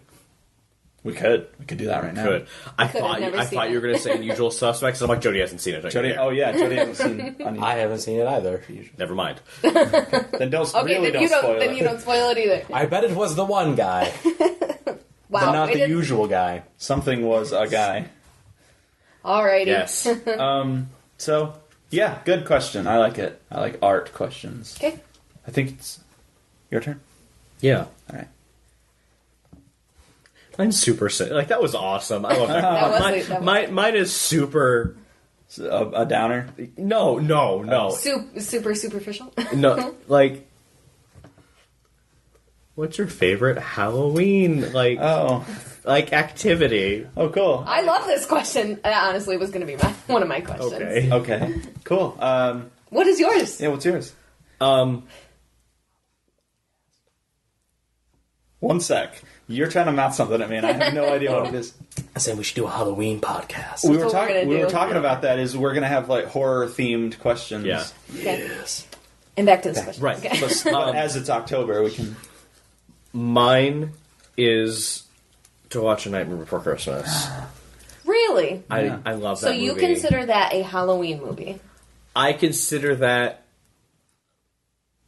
We could do that right now. Good. I Could have thought never I seen thought you were going to say Unusual Suspects. I'm like, Jody hasn't seen it. Jody, oh yeah, Jody hasn't seen Onion. I haven't seen it either. Never mind. Then don't Okay, really then you don't spoil then it. you don't spoil it either. I bet it was the one guy, Wow. but not we the did- usual guy. Something was a guy. Alrighty. Yes. So yeah, good question. I like it. I like art questions. Okay. I think it's your turn. Yeah. All right. Mine's super like that was awesome. I love that. That was- Mine is super. So, a downer. No. Super superficial. No, like, what's your favorite Halloween Oh, activity? oh, cool. I love this question. That honestly was going to be one of my questions. Okay. Okay, cool. What is yours? Yeah, what's yours? Um, One sec. You're trying to mouth something at me, and I have no idea what it is. I said we should do a Halloween podcast. We were what we're talking. gonna We were do. talking about that. Is we're gonna have like horror themed questions. Yeah. Okay. Yes. And back to this question. right. Okay. But as it's October, we can. Mine is to watch A Nightmare Before Christmas. Really? Yeah. I love that So you movie. consider that a Halloween movie? I consider that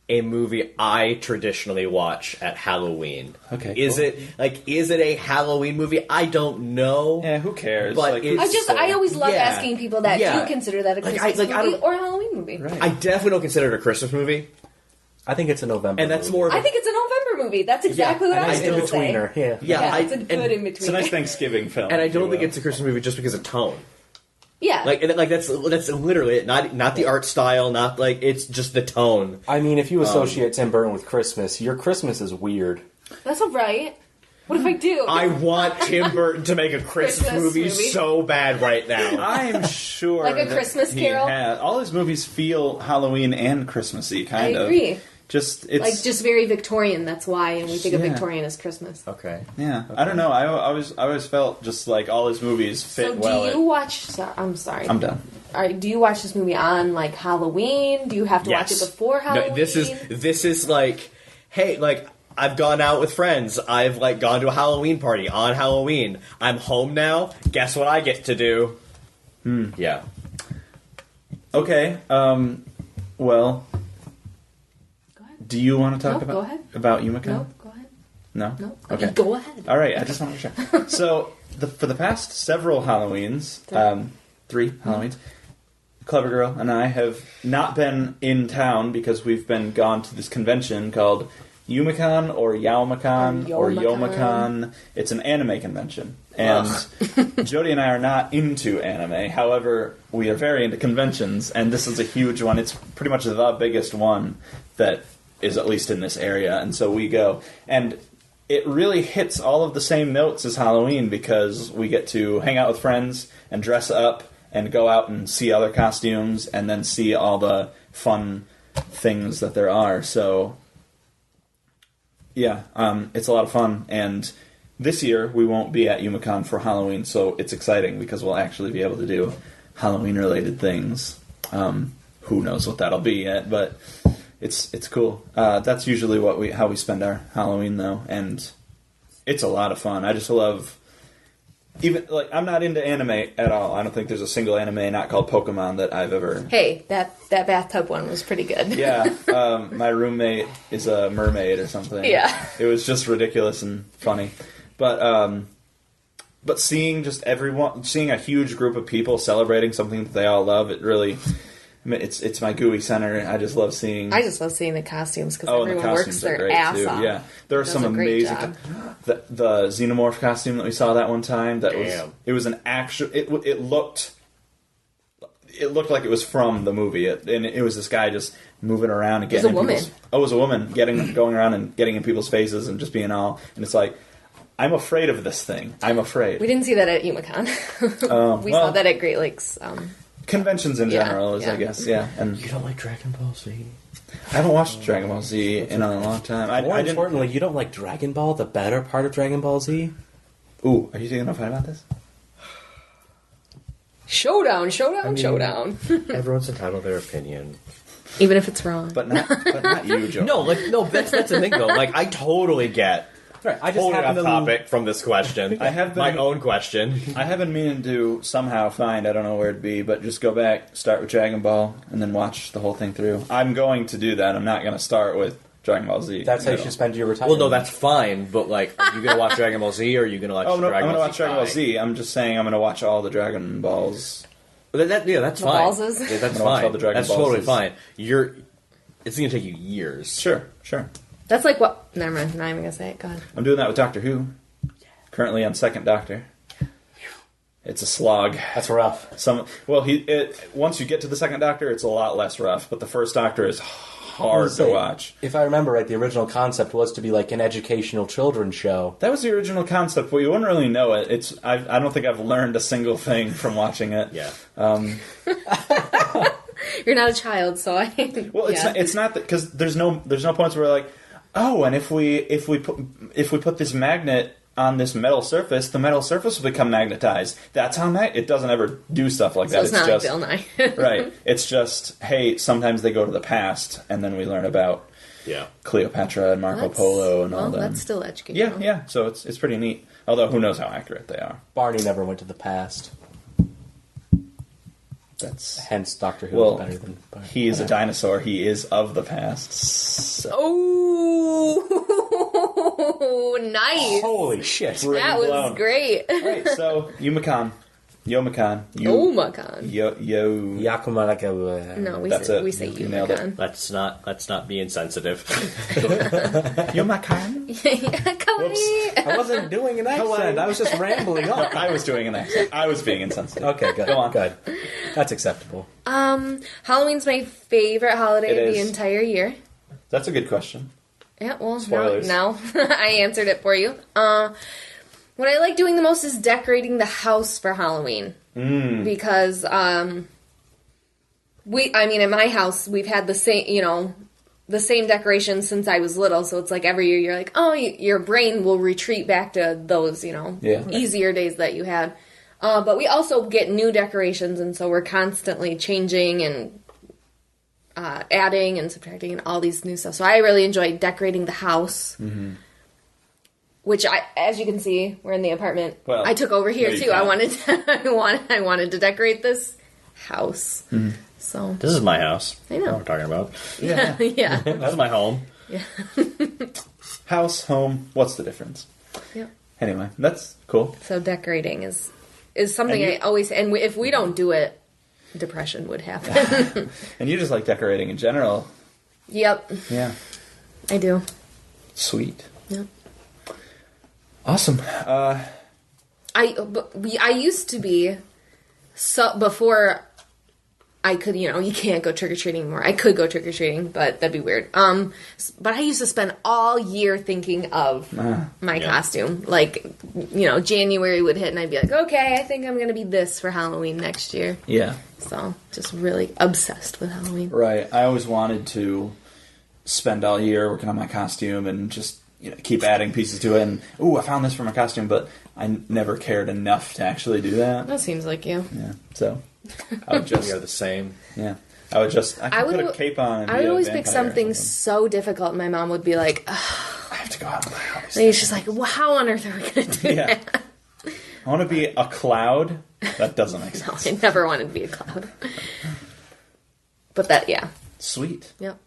a movie I traditionally watch at Halloween. Okay, Is cool. it a Halloween movie? I don't know. Yeah, who cares? But Like, it's- I always love Yeah. asking people that. Yeah. Do you consider that a Like, Christmas I movie don't- or a Halloween movie? right. I definitely don't consider it a Christmas movie. I think it's a November. And that's movie. more of I a- think it's a November movie. That's exactly what a I was nice in going to say. betweener. Yeah. Yeah, it's a good in between. It's a nice Thanksgiving film. And I if you don't think will. it's a Christmas movie just because of tone. Yeah. That's literally it. Not the art style. Not like it's just the tone. I mean, if you associate Tim Burton with Christmas, your Christmas is weird. That's all right. What if I do? I want Tim Burton to make a Christmas movie so bad right now. I'm sure. Like a that Christmas he Carol? has- all his movies feel Halloween and Christmassy, I kind of. agree. Just it's Like just very Victorian. That's why, and we think of Yeah. Victorian as Christmas. Okay. yeah. I don't know. I always felt just like all his movies fit So do well. you watch? I'm sorry. I'm done. Do you watch this movie on like Halloween? Do you have to watch it before Halloween? No, this is like, hey, like I've gone out with friends. I've like gone to a Halloween party on Halloween. I'm home now. Guess what I get to do? Yeah. Okay. Well, Go ahead. do you want to talk No, go about ahead. Yumika? No, go ahead. No. No, Okay. Go ahead. All right. I just want to check. So for the past several Halloweens, three Halloweens, Clever Girl and I have not been in town because we've been gone to this convention called Yumicon or Yaomicon or Yomicon. It's an anime convention. And Jody and I are not into anime. However, we are very into conventions, and this is a huge one. It's pretty much the biggest one that is at least in this area. And so we go. And it really hits all of the same notes as Halloween because we get to hang out with friends and dress up and go out and see other costumes and then see all the fun things that there are. So, yeah, it's a lot of fun. And this year we won't be at Yumicon for Halloween, so it's exciting because we'll actually be able to do Halloween-related things. Who knows what that'll be yet, but it's cool. That's usually how we spend our Halloween, though, and it's a lot of fun. I just love... Even like I'm not into anime at all. I don't think there's a single anime not called Pokemon that I've ever. Hey, that bathtub one was pretty good. Yeah, my roommate is a mermaid or something. Yeah. It was just ridiculous and funny, but seeing seeing a huge group of people celebrating something that they all love, it really. I mean, it's my gooey center. I just love seeing. I just love seeing the costumes because and the everyone works costumes are their great ass too. off. Yeah, there are Does some a great amazing. job. The xenomorph costume that we saw that one time. Damn. It was an actual. It looked like it was from the movie. And it was this guy just moving around and getting. It was a woman. It was a woman going around and getting in people's faces and just being all. And it's like, I'm afraid of this thing. I'm afraid. We didn't see that at Yumicon. We saw well- that at Great Lakes. conventions in Yeah, general is, I yeah. guess, yeah. And You don't like Dragon Ball Z? I haven't watched Dragon Ball Z in a long time. More I didn't. importantly, you don't like Dragon Ball, the better part of Dragon Ball Z? Ooh, are you thinking of fight about this? Showdown. Everyone's entitled to their opinion. Even if it's wrong. But not you, Joe. No, that's the thing though. Like, I totally get. Right, I just Totally happen off to topic from this question. I have been- my own question. I have been meaning to somehow find, I don't know where it'd be, but just go back, start with Dragon Ball, and then watch the whole thing through. I'm going to do that. I'm not going to start with Dragon Ball Z. That's how you should spend your retirement. Well, no, that's fine. But like, are you gonna watch Dragon Ball Z or are you gonna watch? Oh no, Dragon I'm going to Ball watch Dragon Ball Z. I'm just saying I'm going to watch all the Dragon Balls. Yeah, that's The fine. Ballses? Yeah, that's I'm gonna watch all fine. the Dragon That's totally Ballses. fine. It's gonna take you years. Sure. That's like what... Never mind. I'm not even going to say it. Go ahead. I'm doing that with Doctor Who. Currently on second Doctor. It's a slog. That's rough. Once you get to the second Doctor, it's a lot less rough, but the first Doctor is hard to watch. If I remember right, the original concept was to be like an educational children's show. That was the original concept, but you wouldn't really know it. I don't think I've learned a single thing from watching it. Yeah. You're not a child, so I... Well, it's not that, because there's no points where we're like, oh, and if we put this magnet on this metal surface, the metal surface will become magnetized. That's how it doesn't ever do stuff like So that. it's not just, like Bill Nye. right. It's just, hey, sometimes they go to the past, and then we learn about Yeah. Cleopatra and Marco Polo and all that. That's still educational. Yeah. So it's pretty neat. Although who knows how accurate they are. Barney never went to the past. That's Hence, Doctor Who well, is better than Barney. he is a dinosaur. He is of the past. So. Oh, nice. Holy shit. That was blown. great. Right, so Yomacan. Omacan. Yo. Yakumalaka. No, That's it. we say You nailed it. Umacan. Let's not be insensitive. Yomacan? Kawaii. I wasn't doing an accent. I was just rambling on. I was doing an accent. I was being insensitive. Okay, good. Go on. Good. That's acceptable. Halloween's my favorite holiday It of the is. entire year. That's a good question. Yeah, well, Spoilers. no, I answered it for you. What I like doing the most is decorating the house for Halloween. Because, in my house, we've had the same decorations since I was little, so it's like every year you're like, oh, your brain will retreat back to those, easier days that you had. But we also get new decorations, and so we're constantly changing and adding and subtracting and all these new stuff. So I really enjoy decorating the house. Which as you can see, we're in the apartment. Well, I took over here no, you too. I can't. wanted to decorate this house. So This is my house. I know. What we're talking about. Yeah. yeah. This is my home. House, home, what's the difference? Yep. Anyway, that's cool. So decorating is something And you- I always, and if we don't do it, depression would happen. And you just like decorating in general. Yep, Yeah. I do. Sweet. Yep. Awesome. I used to be, so before I could, you can't go trick-or-treating anymore. I could go trick-or-treating, but that'd be weird. But I used to spend all year thinking of my costume. Like, January would hit and I'd be like, okay, I think I'm going to be this for Halloween next year. Yeah. So, just really obsessed with Halloween. Right. I always wanted to spend all year working on my costume and just keep adding pieces to it. And, I found this for my costume, but I never cared enough to actually do that. That seems like you. Yeah. So I would just... We are the same. Yeah. I could put a cape on and I would be a always pick vampire or something so difficult, and my mom would be like, ugh. I have to go out of my house. And she's like, well, how on earth are we going to do Yeah. that? I want to be a cloud. That doesn't make No, sense. I never wanted to be a cloud. But that, yeah. Sweet. Yep.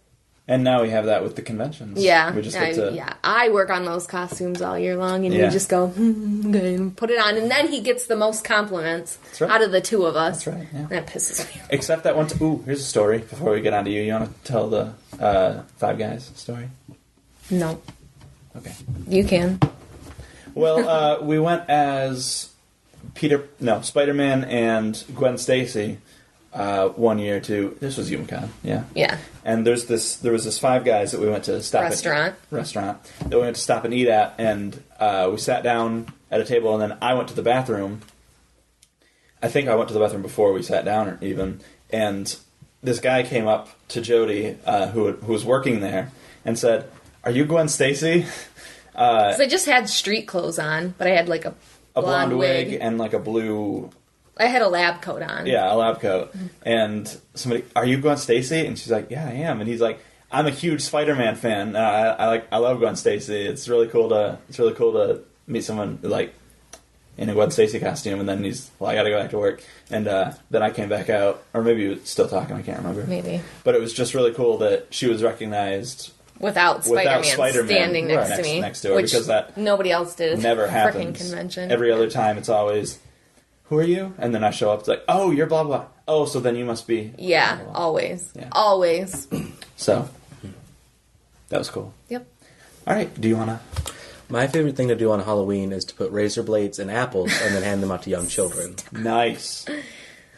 And now we have that with the conventions. Yeah. We just get to... Yeah. I work on those costumes all year long, and Yeah. you just go, okay, and put it on. And then he gets the most compliments right. out of the two of us. That's right, yeah. That pisses me off. Except that one... here's a story before we get on to you. You want to tell the Five Guys story? No. Okay. You can. Well, we went as Spider-Man and Gwen Stacy 1 year to... This was Youmacon, yeah. Yeah. And there was this Five Guys that we went to stop Restaurant that we went to stop and eat at, and we sat down at a table, and then I went to the bathroom, I think I went to the bathroom before we sat down, or even, and this guy came up to Jody, who was working there, and said, "Are you Gwen Stacy?" Because I just had street clothes on, but I had like a blonde wig and like a blue. I had a lab coat on. Yeah, a lab coat. And somebody, "Are you Gwen Stacy?" And she's like, "Yeah, I am." And he's like, "I'm a huge Spider-Man fan. I love Gwen Stacy. It's really cool to meet someone like in a Gwen Stacy costume." And then he's, "Well, I got to go back to work." And then I came back out, or maybe he was still talking. I can't remember. Maybe. But it was just really cool that she was recognized without Spider-Man standing next to me, next to her, which because that nobody else did. Never happens. Frickin' convention. Every other time, it's always, "Who are you?" And then I show up, it's like, "Oh, you're blah blah." "Oh, so then you must be." Yeah, blah, blah. always, Yeah. always. So that was cool. Yep. All right, do you want to? My favorite thing to do on Halloween is to put razor blades in apples and then hand them out to young children. Nice.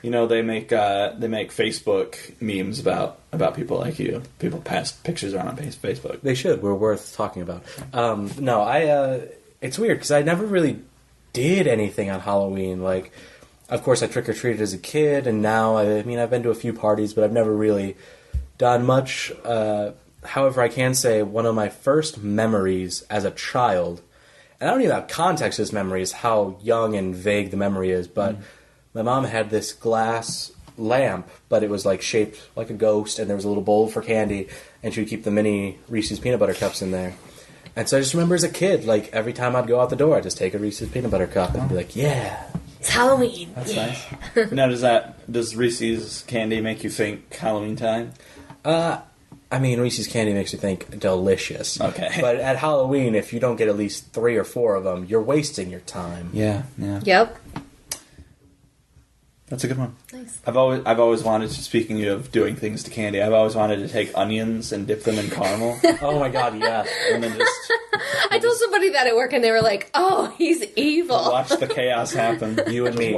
You know, they make Facebook memes about people like you. People pass pictures around on Facebook. They should. We're worth talking about. It's weird because I never really did anything on Halloween. Like, of course, I trick-or-treated as a kid, and now, I've been to a few parties, but I've never really done much. However, I can say one of my first memories as a child, and I don't even have context to this memory, is how young and vague the memory is, but my mom had this glass lamp, but it was like shaped like a ghost, and there was a little bowl for candy, and she would keep the mini Reese's peanut butter cups in there. And so I just remember as a kid, like every time I'd go out the door, I'd just take a Reese's peanut butter cup and be like, "Yeah, it's Halloween." That's nice. Now, does Reese's candy make you think Halloween time? Reese's candy makes you think delicious. Okay. But at Halloween, if you don't get at least 3 or 4 of them, you're wasting your time. Yeah. Yep. That's a good one. Nice. I've always wanted to, speaking of doing things to candy, I've always wanted to take onions and dip them in caramel. Oh my god, yes. And then just I told somebody that at work, and they were like, "Oh, he's evil." watch the chaos happen. You and me,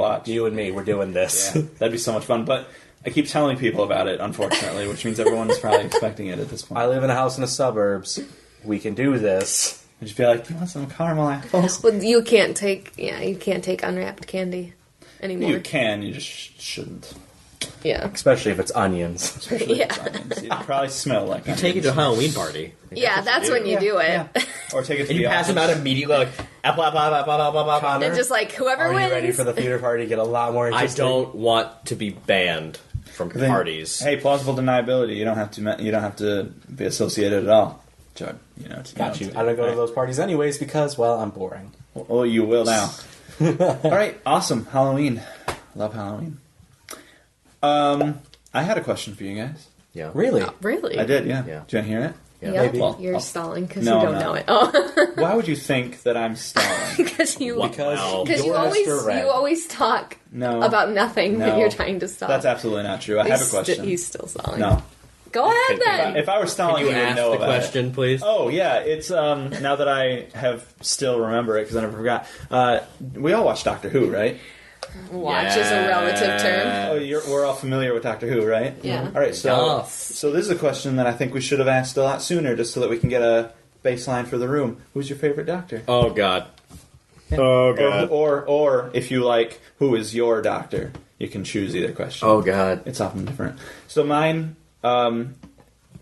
we're doing this. Yeah, that'd be so much fun. But I keep telling people about it, unfortunately, which means everyone's probably expecting it at this point. I live in a house in the suburbs. We can do this. I'd just be like, "Do you want some caramel apples?" Well, you can't take unwrapped candy anymore. You can, you just shouldn't. Yeah. Especially if it's onions. Especially if it's onions. You probably smell like onions. Take it to a Halloween party. Yeah, that's when you do it. Yeah. Or take it to And you the pass them office. out immediately, like, apple, apple, apple, apple, apple, apple. Connor, And just like whoever are wins. you ready for the theater party to get a lot more I interesting? don't want to be banned from Then, parties. Hey, plausible deniability. You don't have to be associated at all. Jordan, Got you. I don't go to those parties anyways because, well, I'm boring. Oh, you will now. All right, awesome. Halloween. Love Halloween. I had a question for you guys. Yeah. Really? Really? I did, yeah. Yeah. Do you want to hear it? Yeah. Yep. maybe. Well, You're I'll- stalling because No, you don't I'm know not. it. Oh, Why would you think that I'm stalling? because you Because Wow. because you you're always Mr. Red. you always talk No. about nothing that No. you're trying to stall. That's absolutely not true. I have a question. He's still stalling. No. Go ahead then. If I were stalling, Can you you would ask know the about question, please? it. Oh, yeah. It's, now that I have still remember it, because I never forgot. We all watch Doctor Who, right? Watch is a relative term. Oh, we're all familiar with Doctor Who, right? Yeah. All right, so Yes. so this is a question that I think we should have asked a lot sooner, just so that we can get a baseline for the room. Who's your favorite Doctor? Oh, God. Oh, God. Or if you like, who is your Doctor? You can choose either question. Oh, God. It's often different. So mine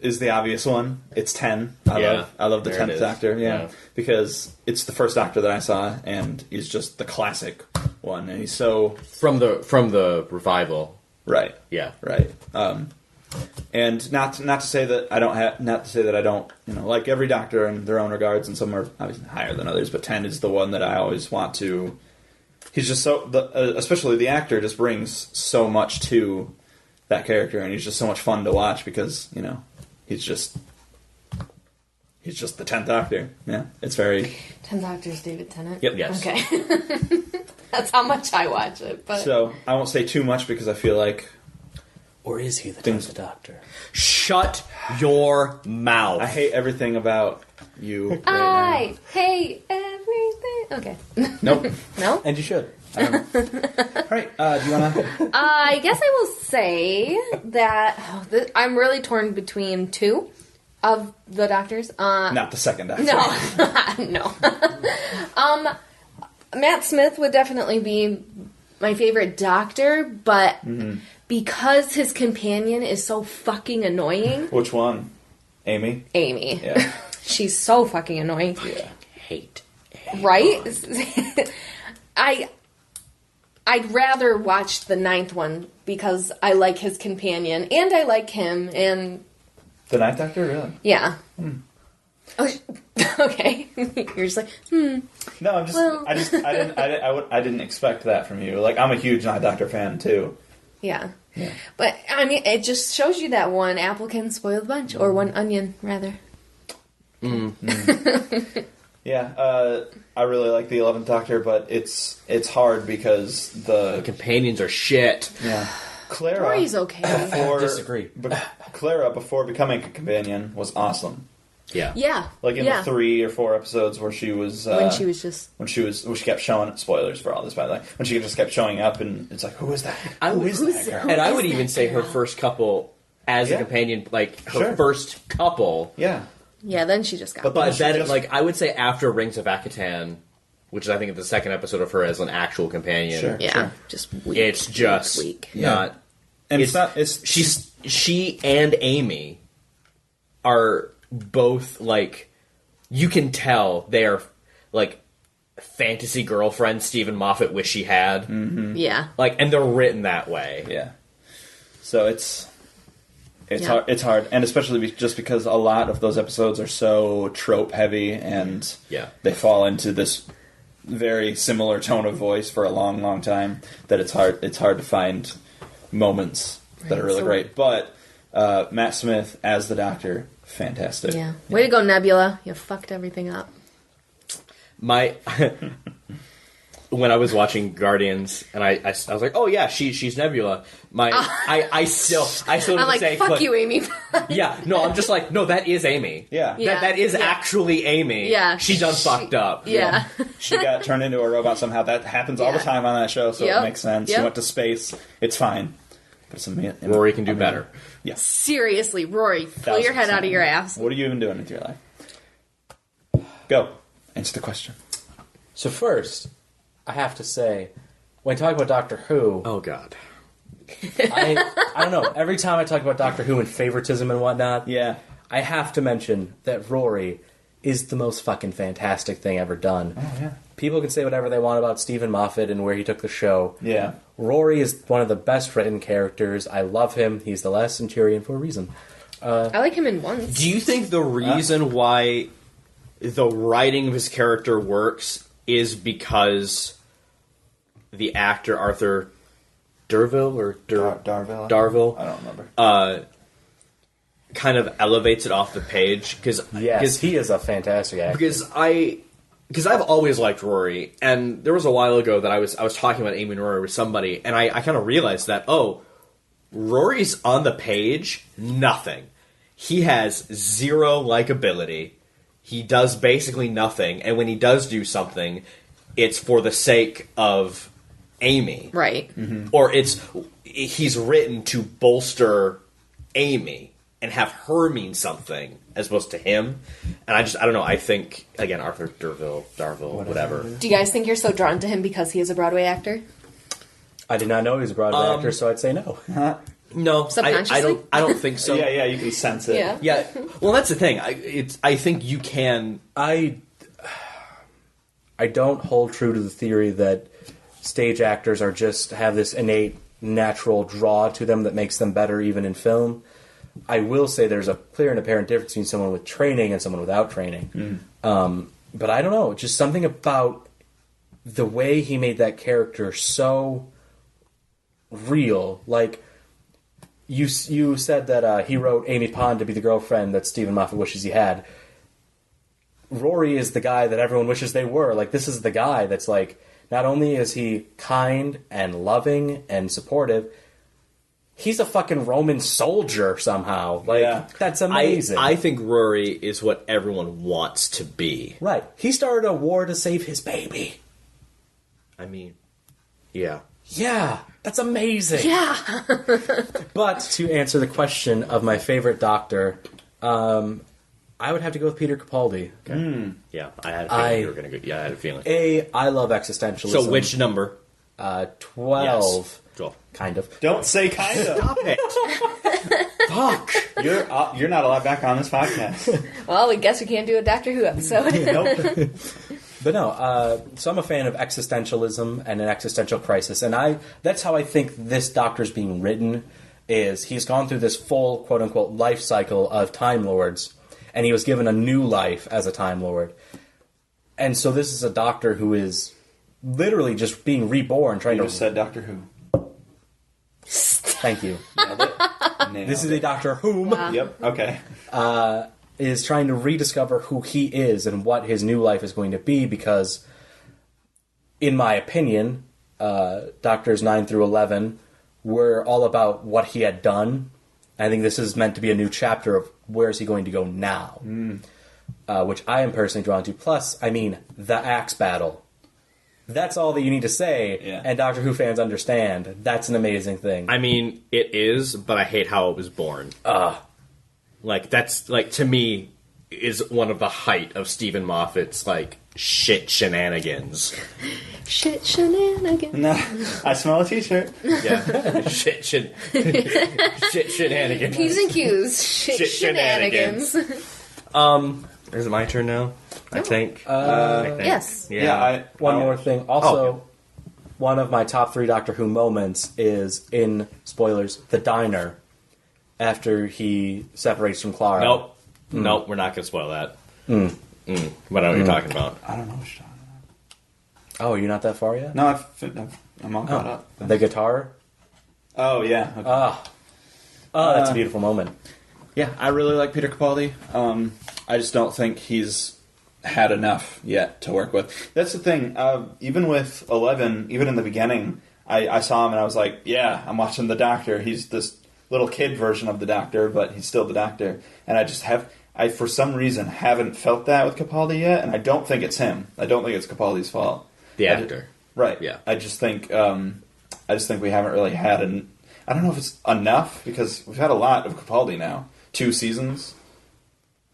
is the obvious one. It's 10. I love the There it 10th is. Doctor, Yeah. because it's the first Doctor that I saw, and he's just the classic one, and he's so From the revival. right. Yeah. Right. And not to say that I don't like every Doctor in their own regards, and some are obviously higher than others, but 10 is the one that I always want to. He's just so especially the actor just brings so much to that character, and he's just so much fun to watch because he's just the 10th Doctor. Yeah, it's very. 10 Doctors, David Tennant. Yep. Yes. Okay. That's how much I watch it. But So I won't say too much because I feel like Or is he the Things- 10th Doctor? Shut your mouth. I hate everything about you. Right I hate everything. Okay. now. Nope. No? And you should. All right. Do you want to? I guess I will say that I'm really torn between 2 of the Doctors. Not the second Doctor. No. No. Matt Smith would definitely be my favorite doctor, but because his companion is so fucking annoying. Which one? Amy? Amy. Yeah. She's so fucking annoying. Yeah. Hate. Right? I'd rather watch the 9th one because I like his companion and I like him and The Ninth Doctor, really? yeah. Oh, okay. You're just like, No, I'm just. Well. I didn't expect that from you. Like, I'm a huge Ninth Doctor fan too. yeah. But I mean, it just shows you that one apple can spoil the bunch, or one onion rather. Yeah, I really like the 11th Doctor, but it's hard because The companions are shit. Clara. Rory's okay. Disagree. Clara, before becoming a companion, was awesome. Yeah. Yeah. Like in the 3 or 4 episodes where she was when she was just when she kept showing spoilers for all this, by the way, when she just kept showing up and it's like, who is that? Who is that girl? And I would even say her first couple as a companion, like her first couple. Yeah. yeah. Then she just got. But then, like, I would say after Rings of Akatan, which is I think the second episode of her as an actual companion. Sure. yeah, just weak, It's just weak. not. And She and Amy are both like, you can tell they are like fantasy girlfriends Stephen Moffat wish he had. Yeah. Like, and they're written that way. Yeah. So it's Yeah. hard. It's hard, and especially just because a lot of those episodes are so trope heavy, and they fall into this very similar tone of voice for a long, long time. That it's hard. It's hard to find moments that are really great. But Matt Smith as the Doctor, fantastic. Yeah. Way to go, Nebula. You fucked everything up. My when I was watching Guardians, and I was like, oh yeah, she's Nebula. I still I'm didn't like, say, fuck you, Amy. Yeah, no, I'm just like, no, that is Amy. Yeah. That is actually Amy. Yeah. She done fucked up. Yeah. She got turned into a robot somehow. That happens all the time on that show, so it makes sense. She went to space. It's fine. But it's amazing. Rory can do better. Yeah. Seriously, Rory, pull your head out of your ass. What are you even doing with your life? Go. Answer the question. So first, I have to say, when talking about Doctor Who, Oh god. I don't know. Every time I talk about Doctor Who and favoritism and whatnot, Yeah. I have to mention that Rory is the most fucking fantastic thing ever done. Oh, yeah. People can say whatever they want about Stephen Moffat and where he took the show. Yeah. Rory is one of the best written characters. I love him. He's the last Centurion for a reason. I like him in Once. Do you think the reason why the writing of his character works is because the actor Arthur Darvill or Darvill? Darvill I don't remember. kind of elevates it off the page? Yes, he is a fantastic actor. Because I've always liked Rory, and there was a while ago that I was talking about Amy and Rory with somebody, and I kind of realized that, Rory's on the page, nothing. He has zero likability. He does basically nothing, and when he does do something, it's for the sake of Amy. Right. Mm-hmm. Or he's written to bolster Amy and have her mean something as opposed to him. And I don't know, I think, again, Arthur Darvill, whatever. Do you guys think you're so drawn to him because he is a Broadway actor? I did not know he was a Broadway actor, so I'd say no. No, Subconsciously? I don't think so. Yeah, you can sense it. Yeah. Yeah, well, that's the thing. I think you can. I don't hold true to the theory that stage actors have this innate natural draw to them that makes them better even in film. I will say there's a clear and apparent difference between someone with training and someone without training. But I don't know, just something about the way he made that character so real. Like, you said that he wrote Amy Pond to be the girlfriend that Stephen Moffat wishes he had. Rory is the guy that everyone wishes they were. Like, this is the guy that's like, not only is he kind and loving and supportive, he's a fucking Roman soldier somehow. Like, that's amazing. I think Rory is what everyone wants to be. Right. He started a war to save his baby. I mean, yeah. Yeah, that's amazing. Yeah. But to answer the question of my favorite Doctor, I would have to go with Peter Capaldi. Yeah, I had a feeling you were going to go. Yeah, I had a feeling. I love existentialism. So which number? 12. Yes. 12. Kind of. Don't say kind of. Stop it. Fuck. You're not allowed back on this podcast. Well, we guess we can't do a Doctor Who episode. Nope. But no, so I'm a fan of existentialism and an existential crisis, and that's how I think this Doctor's being written, is he's gone through this full, quote-unquote, life cycle of Time Lords, and he was given a new life as a Time Lord. And so this is a Doctor who is literally just being reborn, trying You to... just said Doctor Who. Thank you. Nailed it. Nailed This is it. a Doctor whom Yep, okay. is trying to rediscover who he is and what his new life is going to be, because, in my opinion, Doctors 9 through 11 were all about what he had done. I think this is meant to be a new chapter of where is he going to go now, which I am personally drawn to. Plus, I mean, the axe battle. That's all that you need to say, and Doctor Who fans understand. That's an amazing thing. I mean, it is, but I hate how it was born. Like, that's, like, to me, is one of the height of Stephen Moffat's, like, shit shenanigans. Shit shenanigans. No, I smell a t-shirt. Yeah. shit shenanigans. P's and Q's. Shit shenanigans. shenanigans. Is it my turn now? I think. Yes. Yeah. One more thing. Also, Oh. one of my top 3 Doctor Who moments is in, spoilers, the diner, after he separates from Clara. Nope, we're not going to spoil that. What are you talking about? I don't know what you're talking about. Oh, you're not that far yet? No, I'm all caught up. The guitar? Oh, yeah. Okay. That's a beautiful moment. Yeah, I really like Peter Capaldi. I just don't think he's had enough yet to work with. That's the thing. Even with 11, even in the beginning, I saw him and I was like, yeah, I'm watching the Doctor. He's this little kid version of the Doctor, but he's still the Doctor. And I for some reason haven't felt that with Capaldi yet, and I don't think it's him. I don't think it's Capaldi's fault. The actor. Right. Yeah. I just think we haven't really had I don't know if it's enough, because we've had a lot of Capaldi now. 2 seasons?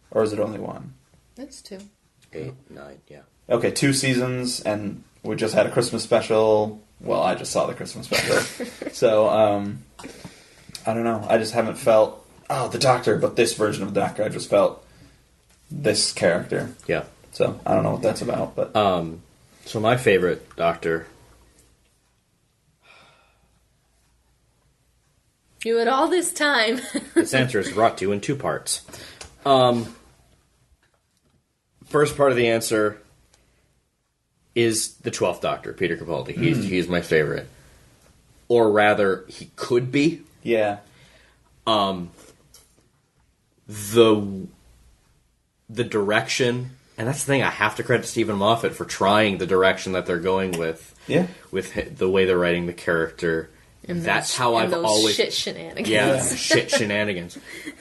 Or is it only 1? That's 2. 8, 9, yeah. Okay, 2 seasons, and we just had a Christmas special. Well, I just saw the Christmas special. So, I don't know. I just haven't felt, the Doctor, but this version of the Doctor. I just felt this character. Yeah. So, I don't know what that's about, but... So my favorite Doctor... You had all this time. This answer is brought to you in 2 parts. First part of the answer is the 12th Doctor, Peter Capaldi. He's my favorite. Or rather, he could be. Yeah. The direction, and that's the thing, I have to credit Stephen Moffat for trying the direction that they're going with. Yeah. With the way they're writing the character. And that's how I've those always... shit shenanigans. Yeah, shit shenanigans.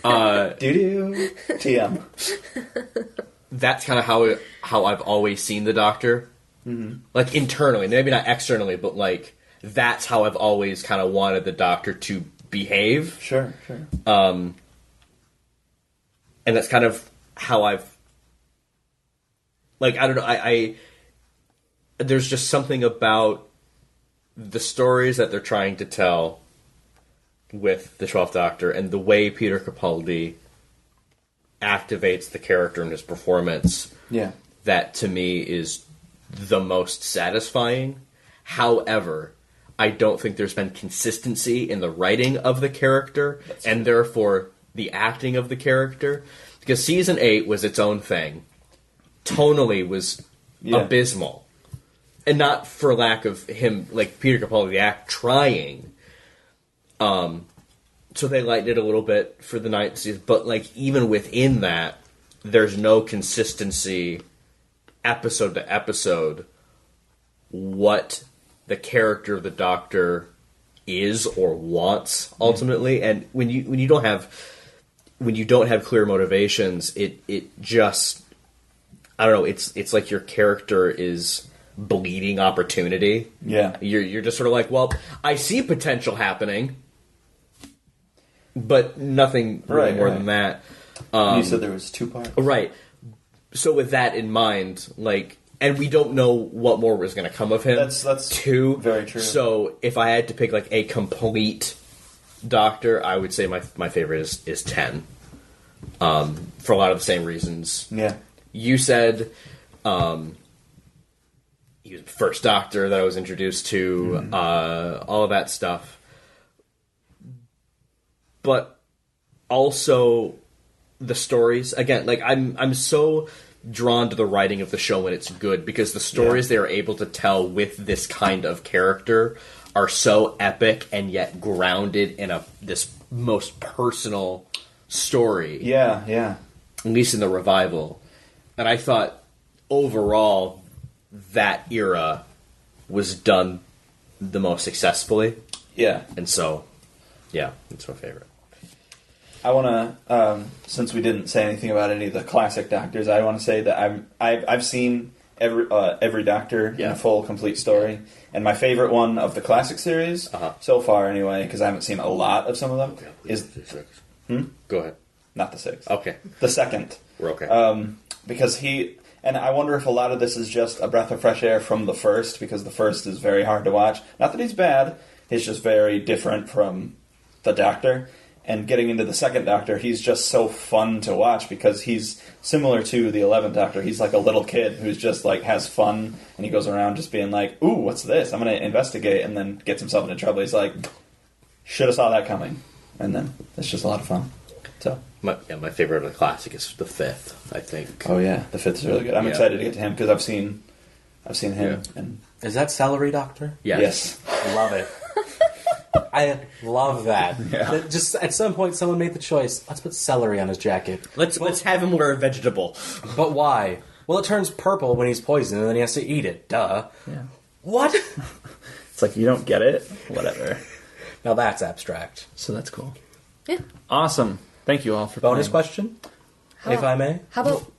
Doo-doo. TM. That's kind of how I've always seen the Doctor. Mm-hmm. Like, internally. Maybe not externally, but, like, that's how I've always kind of wanted the Doctor to behave. Sure. And that's kind of how I've... Like, I don't know, I there's just something about the stories that they're trying to tell with the 12th Doctor and the way Peter Capaldi activates the character in his performance, that to me is the most satisfying. However, I don't think there's been consistency in the writing of the character and therefore the acting of the character, because season 8 was its own thing. Tonally was abysmal. And not for lack of him, like Peter Capaldi, the act, trying. So they lightened it a little bit for the 9th season. But, like, even within that, there's no consistency, episode to episode, what the character of the Doctor is or wants, ultimately. And when you don't have clear motivations, it just, I don't know, it's like your character is bleeding opportunity. Yeah. You're just sort of like, well, I see potential happening, but nothing really more than that. You said there was 2 parts. Right. So with that in mind, like, and we don't know what more was going to come of him. That's too very true. So if I had to pick like a complete Doctor, I would say my favorite is 10. For a lot of the same reasons. Yeah. You said he was the first Doctor that I was introduced to, all of that stuff. But also the stories. Again, like I'm so drawn to the writing of the show when it's good, because the stories they are able to tell with this kind of character are so epic and yet grounded in this most personal story. Yeah. At least in the revival. And I thought, overall, that era was done the most successfully. Yeah. And so, yeah, it's my favorite. I want to, since we didn't say anything about any of the classic Doctors, I want to say that I've seen every Doctor in a full, complete story. And my favorite one of the classic series, so far anyway, because I haven't seen a lot of some of them, is... Go ahead. Not the 6th. Okay. The 2nd. We're okay. Because and I wonder if a lot of this is just a breath of fresh air from the 1st, because the 1st is very hard to watch. Not that he's bad, he's just very different from the Doctor. And getting into the 2nd Doctor, he's just so fun to watch, because he's similar to the 11th Doctor. He's like a little kid who's just like has fun, and he goes around just being like, ooh, what's this? I'm going to investigate, and then gets himself into trouble. He's like, should have saw that coming. And then it's just a lot of fun. So my favorite of the classic is the 5th, I think. Oh yeah, the 5th is really good. I'm excited to get to him because I've seen him. Yeah. And Is that Celery Doctor? Yes. Love it. I love that. Yeah. Just at some point, someone made the choice. Let's put celery on his jacket. Let's have him wear a vegetable. But why? Well, it turns purple when he's poisoned, and then he has to eat it. Duh. Yeah. What? It's like, you don't get it? Whatever. Now that's abstract. So that's cool. Yeah. Awesome. Thank you all for Bonus playing. question, if I may. How about...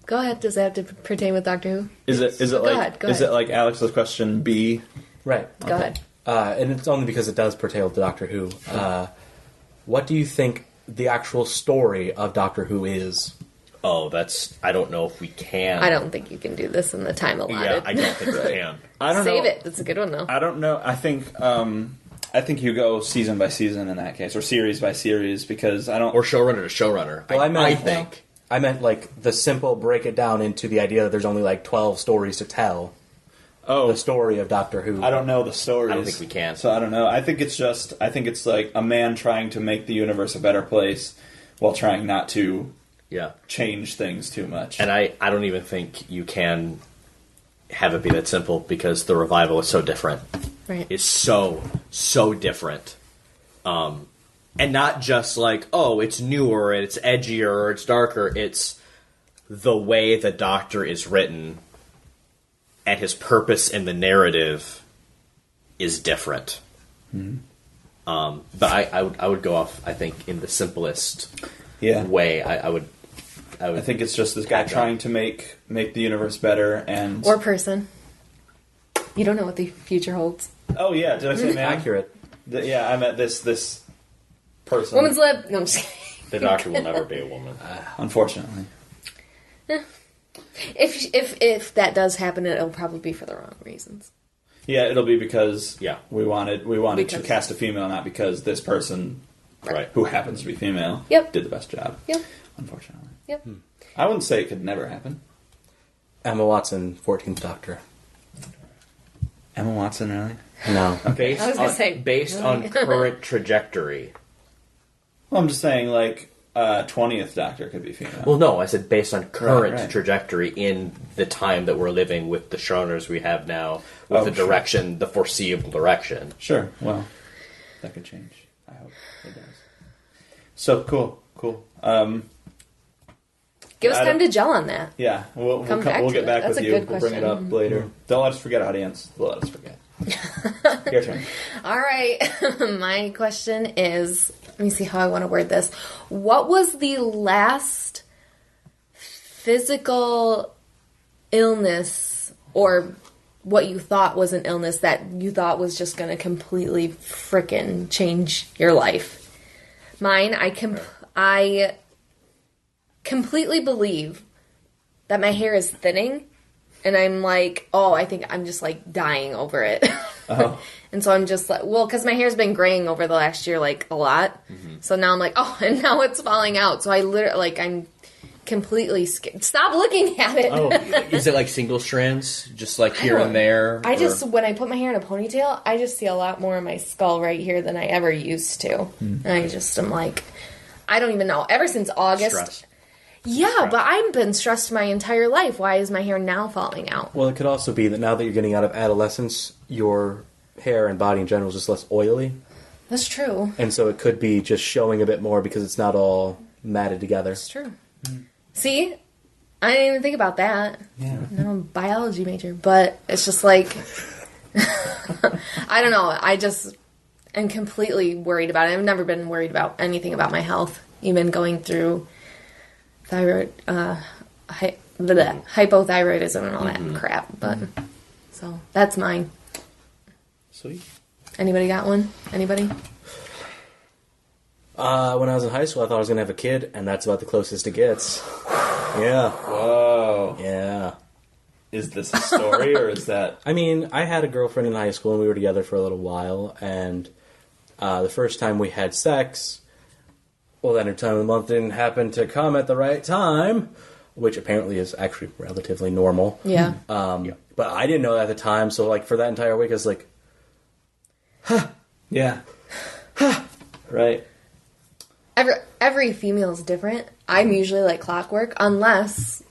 Go ahead. Does that have to pertain with Doctor Who? Is it Go like ahead. like Alex's question B? Right. Go ahead. And it's only because it does pertain to Doctor Who. What do you think the actual story of Doctor Who is? Oh, I don't know if we can. I don't think you can do this in the time allotted. Yeah, I don't think we can. I don't know. Save it. That's a good one, though. I don't know. I think you go season by season in that case, or series by series, because I don't... Or showrunner to showrunner. Well, I think. I meant like the simple break it down into the idea that there's only like 12 stories to tell. Oh, The story of Doctor Who. I don't know the stories. I don't think we can. So I don't know. I think it's like a man trying to make the universe a better place while trying not to change things too much. And I don't even think you can have it be that simple, because the revival is so different. Right. It's so different. And not just like, oh, it's newer, it's edgier, or it's darker. It's the way the Doctor is written and his purpose in the narrative is different. Mm-hmm. But I would go off, I think, in the simplest way. I think it's just this guy trying to make the universe better, and... Or person. You don't know what the future holds. Oh, yeah. Did I say man? Accurate. I meant this person. Woman's lip. No, I'm just kidding. The Doctor will never be a woman. Unfortunately. If that does happen, it'll probably be for the wrong reasons. Yeah, it'll be because we wanted to Because- cast a female, not because this person, Right. who happens to be female, Yep. did the best job. Yep. Unfortunately. Yep. I wouldn't say it could never happen. Emma Watson, 14th Doctor. Emma Watson, really? No. Okay. I was gonna say, based on current trajectory. Well, I'm just saying, like, 20th Doctor could be female. Well, no, I said based on current Right. trajectory in the time that we're living with the showrunners we have now, with the direction, the foreseeable direction. Sure. Well, that could change. I hope it does. So, cool. Give us time to gel on that. Yeah, we'll Come back we'll to get it. back That's with a you. good We'll bring it up question. later. Don't let us forget, audience. Don't let us forget. Your turn. All right. My question is, let me see how I want to word this. What was the last physical illness, or what you thought was an illness that you thought was just going to completely frickin' change your life? Mine, I completely believe that my hair is thinning and I'm like, oh, I think I'm just like dying over it. Oh. And so I'm just like, well, because my hair's been graying over the last year, like, a lot. Mm-hmm. So now I'm like, oh, and now it's falling out. So I literally, like, I'm completely scared. Stop looking at it. Oh, is it like single strands, just like here and there? I just, when I put my hair in a ponytail, I just see a lot more of my skull right here than I ever used to. And I just am like, I don't even know. Ever since August. Stress. Yeah, but I've been stressed my entire life. Why is my hair now falling out? Well, it could also be that now that you're getting out of adolescence, your hair and body in general is just less oily. That's true. And so it could be just showing a bit more because it's not all matted together. That's true. See? I didn't even think about that. Yeah. I'm a biology major, but it's just like, I don't know. I just am completely worried about it. I've never been worried about anything about my health, even going through thyroid, hypothyroidism and all that crap. But so that's mine. Sweet. Anybody got one? Anybody? When I was in high school, I thought I was going to have a kid, and that's about the closest it gets. Yeah. Whoa. Yeah. Is this a story, or is that... I mean, I had a girlfriend in high school, and we were together for a little while, and the first time we had sex, well, that time of the month didn't happen to come at the right time, which apparently is actually relatively normal. Yeah. But I didn't know that at the time, so, like, for that entire week, I was like, Yeah. Right. Every female is different. I'm usually like clockwork, unless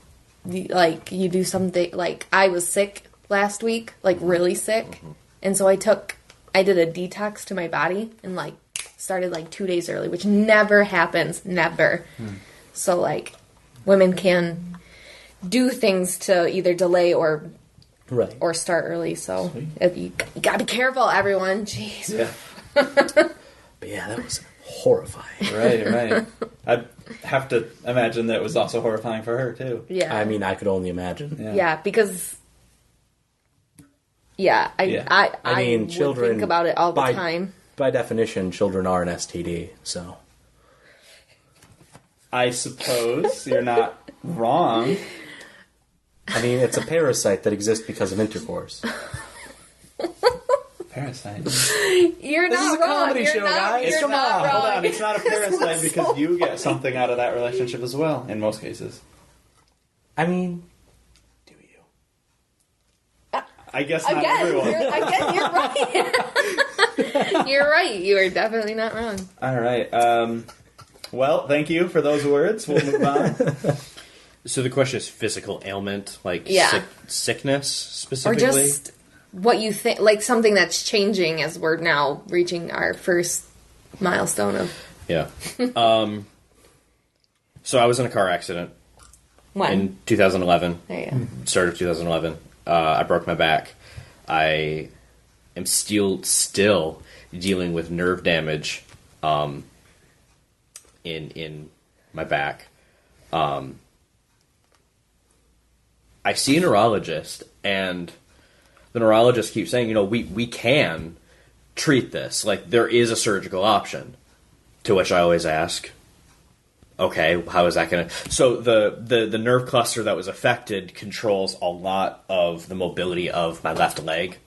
you do something. Like, I was sick last week, like really sick, and so I did a detox to my body and like started like 2 days early, which never happens, never. So like, women can do things to either delay or start early. So you gotta be careful, everyone. Jeez. Yeah. but yeah, that was horrifying. Right. I'd have to imagine that it was also horrifying for her, too. Yeah. I mean, I could only imagine. Yeah, because... Yeah, I mean, would children think about it all the time. By definition, children are an STD, so... I suppose you're not wrong. I mean, it's a parasite that exists because of intercourse. Parasite. You're This not is a wrong. comedy You're show, not, guys. You're Come not on. wrong. Hold on, it's not a parasite because you get something out of that relationship as well, in most cases. I mean, do you? I guess not Again, everyone. you're right. You're right. You are definitely not wrong. All right. Well, thank you for those words. We'll move on. So the question is physical ailment, like sickness Or specifically? just what you think, like something that's changing as we're now reaching our first milestone of... Yeah. So I was in a car accident When? in 2011. There you go. Start of 2011. I broke my back. I am still dealing with nerve damage in my back. I see a neurologist, and the neurologist keeps saying, we can treat this. Like, there is a surgical option. To which I always ask, okay, how is that going to... So the nerve cluster that was affected controls a lot of the mobility of my left leg.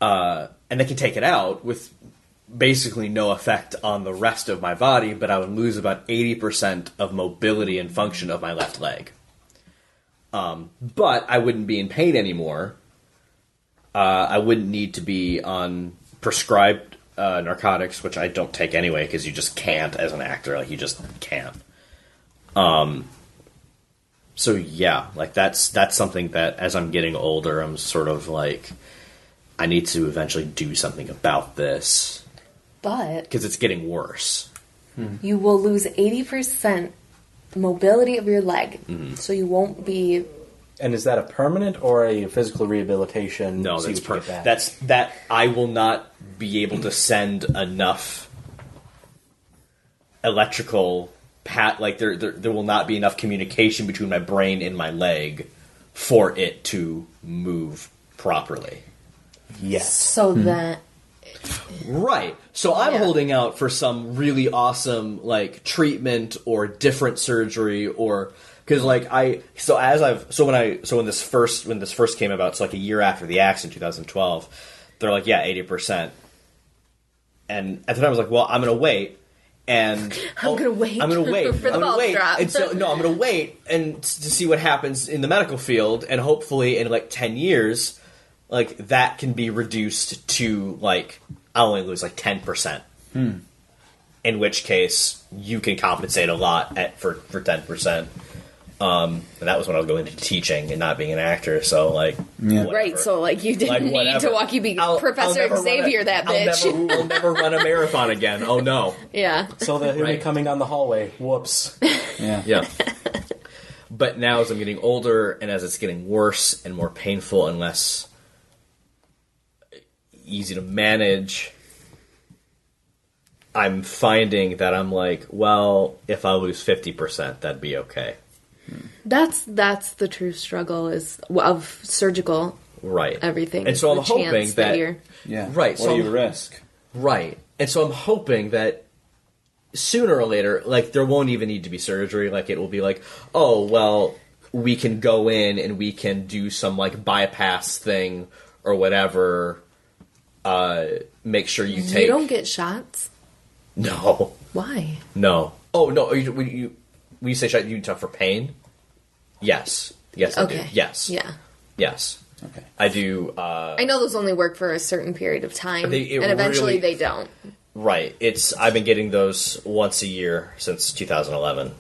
And they can take it out with basically no effect on the rest of my body, but I would lose about 80% of mobility and function of my left leg. But I wouldn't be in pain anymore. I wouldn't need to be on prescribed narcotics, which I don't take anyway, because you just can't as an actor. Like, you just can't. So yeah, like that's something that as I'm getting older, I'm sort of like, I need to eventually do something about this. But Because it's getting worse. you will lose 80% mobility of your leg. So you won't be... And is that a permanent or a physical rehabilitation? No, so you that's can get back? that I will not be able to send enough electrical like there will not be enough communication between my brain and my leg for it to move properly. Yes. So that... Right. So I'm Yeah. holding out for some really awesome like treatment or different surgery or Because like when this first came about, it's like a year after the accident, 2012. They're like, yeah, 80%. And at the time, I was like, well, I'm going to wait. And I'm gonna wait for the ball to drop. And so, no, I'm going to wait and to see what happens in the medical field, and hopefully in like 10 years, like that can be reduced to like I'll only lose like 10%. In which case, you can compensate a lot for 10%. And that was when I was going into teaching and not being an actor. So like, right. So like, you didn't need to walk. You be Professor Xavier, that bitch. I'll never run a marathon again. Oh no. Yeah. So they're right. Coming down the hallway. Whoops. Yeah. But now, as I'm getting older, and as it's getting worse and more painful and less easy to manage, I'm finding that I'm like, well, if I lose 50%, that'd be okay. That's the true struggle of surgical everything. And so I'm hoping that right. What do you risk? Right. And so I'm hoping that sooner or later, like there won't even need to be surgery. Like it will be like, oh well, we can go in and we can do some like bypass thing or whatever. Make sure you take. You don't get shots. No. Why? No. Oh no. When you say shot, you talk for pain? Yes. Yes, okay. I do. Yes. Yeah. Yes. Okay. I do. I know those only work for a certain period of time, and really, eventually they don't. Right. I've been getting those once a year since 2011.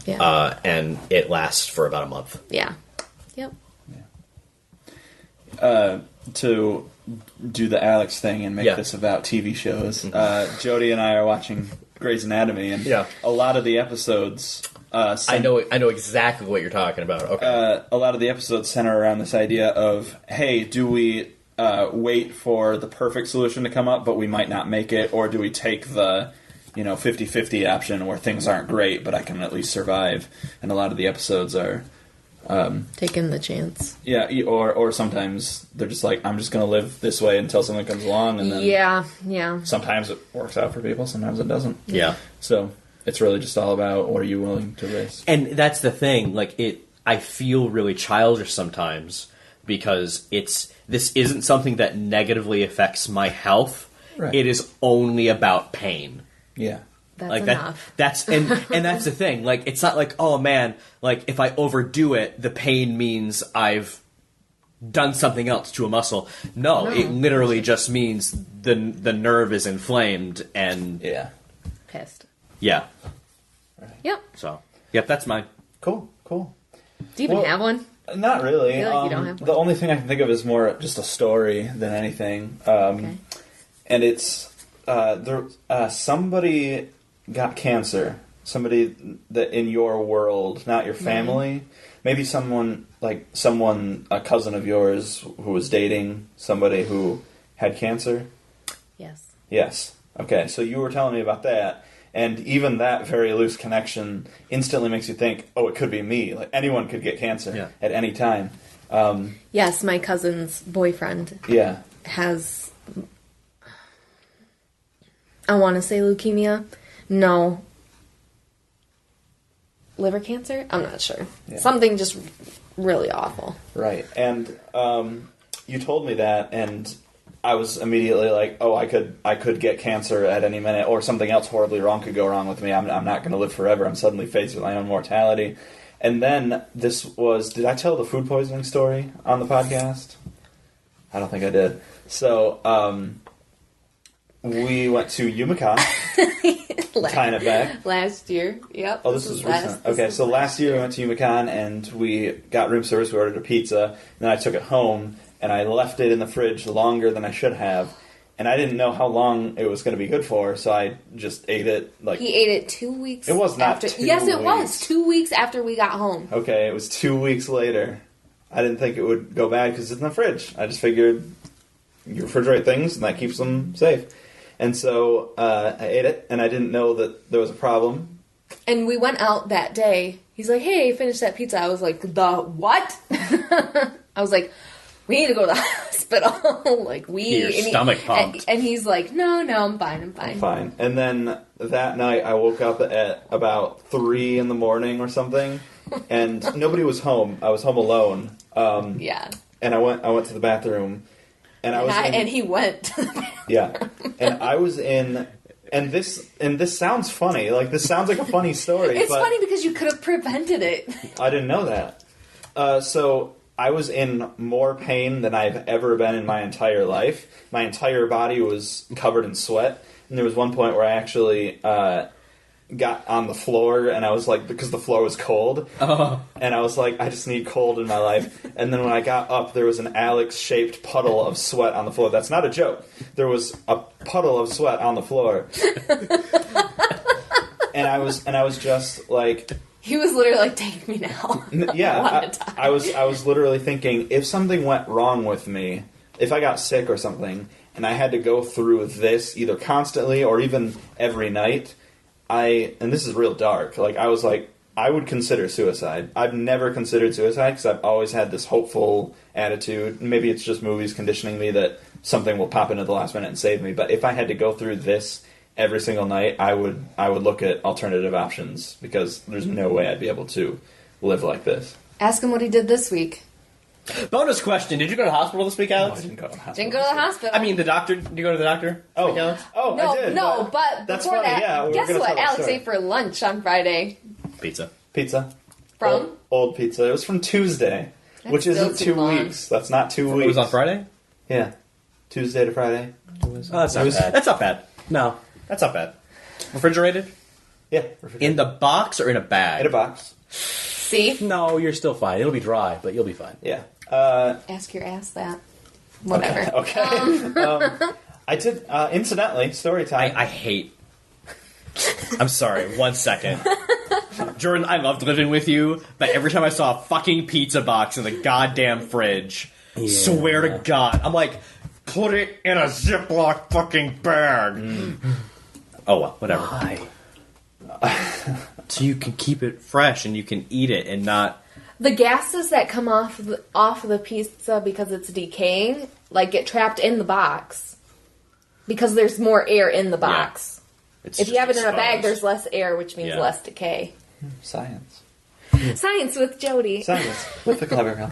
Yeah. And it lasts for about a month. Yeah. Yep. Yeah. To do the Alex thing and make this about TV shows, Jody and I are watching Grey's Anatomy, and a lot of the episodes... I know exactly what you're talking about. Okay. A lot of the episodes center around this idea of, hey, do we wait for the perfect solution to come up, but we might not make it, or do we take the 50-50 option where things aren't great, but I can at least survive? And a lot of the episodes are... taking the chance. Yeah, or sometimes they're just like, I'm just going to live this way until something comes along, and then... Yeah. Sometimes it works out for people, sometimes it doesn't. Yeah. So... It's really just all about what are you willing to risk. And that's the thing. Like I feel really childish sometimes because this isn't something that negatively affects my health. Right. It is only about pain. Yeah. That's like enough. That's the thing. Like it's not like, oh man, like if I overdo it, the pain means I've done something else to a muscle. No. It literally just means the nerve is inflamed and pissed. Yeah. Right. Yep. So, yep, that's mine. Cool. Do you even have one? Not really. I feel like you don't have one. The only thing I can think of is more just a story than anything. Okay. And it's somebody got cancer. Somebody that in your world, not your family. Maybe someone, a cousin of yours who was dating somebody who had cancer. Yes. Yes. Okay, so you were telling me about that. And even that very loose connection instantly makes you think, oh, it could be me. Like, anyone could get cancer at any time. Yes, my cousin's boyfriend has, I want to say leukemia. No. Liver cancer? I'm not sure. Yeah. Something just really awful. Right. And you told me that, and... I was immediately like, oh, I could get cancer at any minute, or something else horribly wrong could go wrong with me. I'm not going to live forever. I'm suddenly faced with my own mortality. And then did I tell the food poisoning story on the podcast? I don't think I did. So, we went to Umicon, tying it back. Last year, yep. Oh, this was recent. Okay, so last year we went to Umicon, and we got room service. We ordered a pizza, and then I took it home. And I left it in the fridge longer than I should have. And I didn't know how long it was going to be good for, so I just ate it. He ate it 2 weeks It was not after. 2 Yes, it weeks. was 2 weeks after we got home. Okay, it was 2 weeks later. I didn't think it would go bad because it's in the fridge. I just figured you refrigerate things, and that keeps them safe. And so I ate it, and I didn't know that there was a problem. And we went out that day. He's like, hey, finish that pizza. I was like, the what? I was like... We need to go to the hospital. Get your stomach pumped. And he's like, no, I'm fine. I'm fine. And then that night I woke up at about 3 in the morning or something, and nobody was home. I was home alone. Yeah. And I went to the bathroom, and And he went. Yeah, and I was in, and this sounds funny. Like, this sounds like a funny story. It's but funny because you could have prevented it. I didn't know that. So I was in more pain than I've ever been in my entire life. My entire body was covered in sweat, and there was one point where I actually got on the floor, and I was like, because the floor was cold, and I was like, I just need cold in my life. And then when I got up, there was an Alex-shaped puddle of sweat on the floor. That's not a joke. There was a puddle of sweat on the floor, and I was just like, He was literally like, "Take me now." yeah, I was literally thinking, if something went wrong with me, if I got sick or something, and I had to go through this either constantly or even every night. And this is real dark, like, I was like, I would consider suicide. I've never considered suicide because I've always had this hopeful attitude. Maybe it's just movies conditioning me that something will pop into the last minute and save me. But if I had to go through this every single night, I would look at alternative options because there's no way I'd be able to live like this. Ask him what he did this week. Bonus question: did you go to the hospital this week, Alex? I didn't go to the hospital. Didn't go to the hospital. I mean, the doctor. Did you go to the doctor? Oh, this week, Alex? oh, no, I did. no, but that's before funny. that, Yeah, we were guess gonna what tell that Alex story. ate for lunch on Friday? Pizza. Pizza. From? Old pizza. It was from Tuesday, which still isn't too 2 long. weeks. That's not 2 weeks. It was on Friday. Yeah, Tuesday to Friday. Oh, that's not bad. That's not bad. No. That's not bad. Refrigerated? Yeah, In the box or in a bag? in a box. See? No, you're still fine. It'll be dry, but you'll be fine. Yeah. Ask your ass that. Whatever. Okay. I did. Incidentally, story time. I hate. I'm sorry. 1 second. Jordan, I loved living with you, but every time I saw a fucking pizza box in the goddamn fridge, swear to God, I'm like, put it in a Ziploc fucking bag. Oh well, whatever. Why? So you can keep it fresh and you can eat it and not. The gases that come off the pizza because it's decaying, like, get trapped in the box. Because there's more air in the box. It's If you have it just in a bag, exposed. there's less air, which means Yeah. less decay. Science. Science with Jody. Science with the clever girl.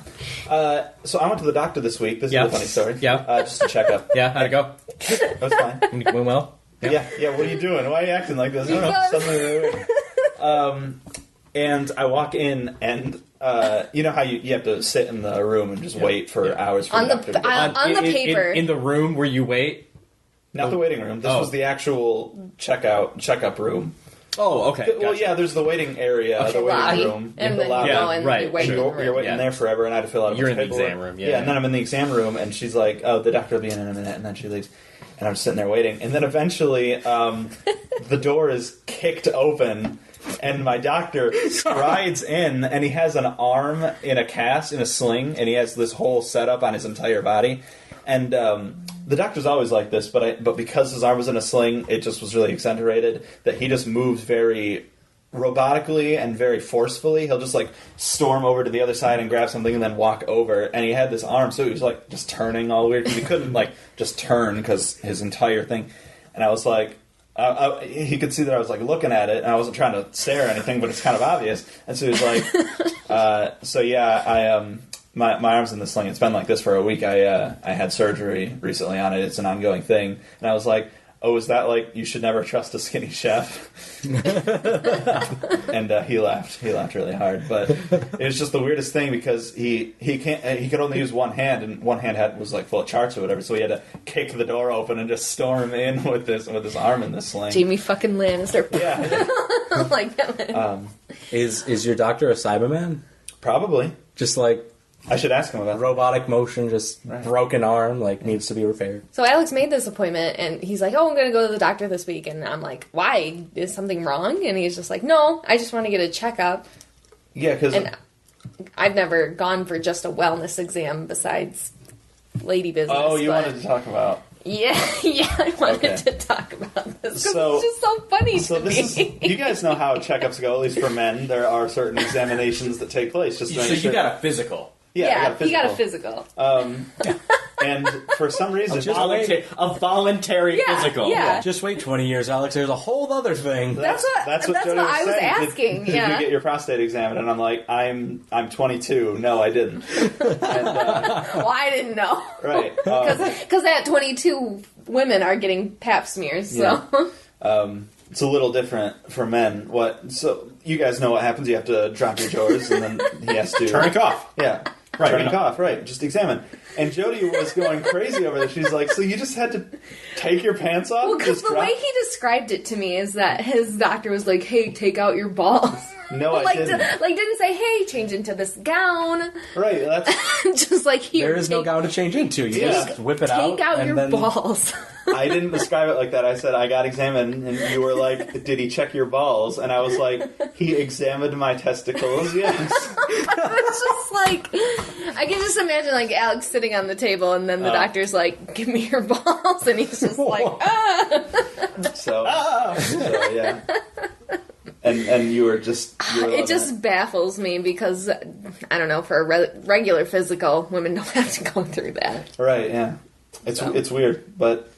So I went to the doctor this week. This Yeah. is a funny story. Yeah. Just to check up. Yeah, how'd it go? That was fine. Went well? Yeah. What are you doing? Why are you acting like this? I don't know. Because- Something really weird. And I walk in, and you know how you have to sit in the room and just wait for hours for On the the- doctor to get on the paper. In the room where you wait? Not the waiting room. This Oh. was the actual checkup room. Oh, okay. Well, gotcha. yeah, there's the waiting area, the waiting lobby. room, And the then you lobby. Yeah, go and right, you wait sure. in the You're room. waiting Yeah. there forever, and I had to fill out a You're bunch in of the paperwork. exam room, and then I'm in the exam room, and she's like, "Oh, the doctor will be in a minute," and then she leaves, and I'm sitting there waiting, and then eventually, the door is kicked open, and my doctor strides in, and he has an arm in a cast, in a sling, and he has this whole setup on his entire body, and the doctor's always like this, but because his arm was in a sling, it just was really accentuated that he just moves very robotically and very forcefully. He'll just like storm over to the other side and grab something and then walk over. And he had this arm, so he was like just turning all weird because he couldn't like just turn because his entire thing. And I was like, he could see that I was like looking at it, and I wasn't trying to stare or anything, but it's kind of obvious. And so he was like, so yeah, my arm's in the sling. It's been like this for a week. I had surgery recently on it. It's an ongoing thing. And I was like, oh, is that like you should never trust a skinny chef? And he laughed. He laughed really hard. But it was just the weirdest thing because he could only use one hand, and one hand was like full of charts or whatever. So he had to kick the door open and just storm in with his arm in the sling. Jamie fucking Lannister. Yeah, Like that. Is your doctor a Cyberman? probably. Just like I should ask him about that. robotic motion, just Right. broken arm, like needs to be repaired. So Alex made this appointment, and he's like, "Oh, I'm going to go to the doctor this week." And I'm like, "Why? Is something wrong?" And he's just like, "No, I just want to get a checkup." Yeah, because And I've never gone for just a wellness exam besides lady business. oh, you but wanted to talk about. Yeah, I wanted Okay. to talk about this because So- it's just so funny So to this me. is, you guys know how checkups go. At least for men, there are certain examinations that take place. Just to So make you sure. got a physical. yeah, He got a physical. And for some reason, A voluntary physical. Yeah. Just wait 20 years, Alex. There's a whole other thing. That's what Jody was I was saying. asking. Did you get your prostate examined? And I'm like, I'm 22. No, I didn't. And, Well, I didn't know. right. Because at 22, women are getting pap smears. So. Yeah. It's a little different for men. So you guys know what happens. You have to drop your drawers, and then he has to Turn a cough. Yeah, Right, turn a cough. Right, just examine. And Jody was going crazy over this. She's like, "So you just had to take your pants off?" Well, because the way he described it to me is that his doctor was like, "Hey, take out your balls." No, I didn't. Didn't say, "Hey, change into this gown." Right. That's. Just like here. There is no gown to change into. You just whip it out. Take out and your then... balls. I didn't describe it like that. I said I got examined, and you were like, "Did he check your balls?" And I was like, "He examined my testicles." Yes. It's just like I can just imagine like Alex sitting on the table, and then the doctor's like, "Give me your balls," and he's just like, "Ah." So yeah. And you were just... It just baffles me because, I don't know, for a regular physical, women don't have to go through that. Right, yeah. It's weird, but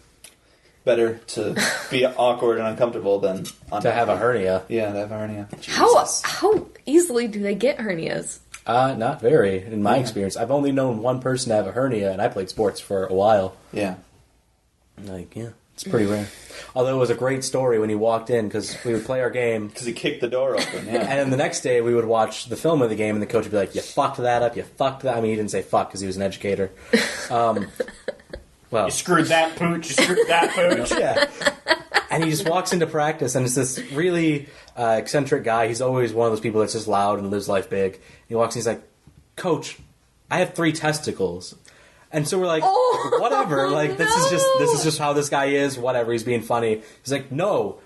better to be awkward and uncomfortable than... To have a hernia. Yeah, to have a hernia. How easily do they get hernias? Not very, in my experience. I've only known one person to have a hernia, and I played sports for a while. Yeah. It's pretty rare. Although it was a great story when he walked in, because we would play our game. Because he kicked the door open, yeah. And then the next day we would watch the film of the game, and the coach would be like, "You fucked that up, you fucked that." I mean, he didn't say fuck because he was an educator. Well, You screwed that pooch, you screwed that pooch. yeah. And he just walks into practice, and it's this really eccentric guy. He's always one of those people that's just loud and lives life big. He walks in, he's like, "Coach, I have 3 testicles." And so we're like, whatever, like, this is just how this guy is, whatever, he's being funny. He's like, "No,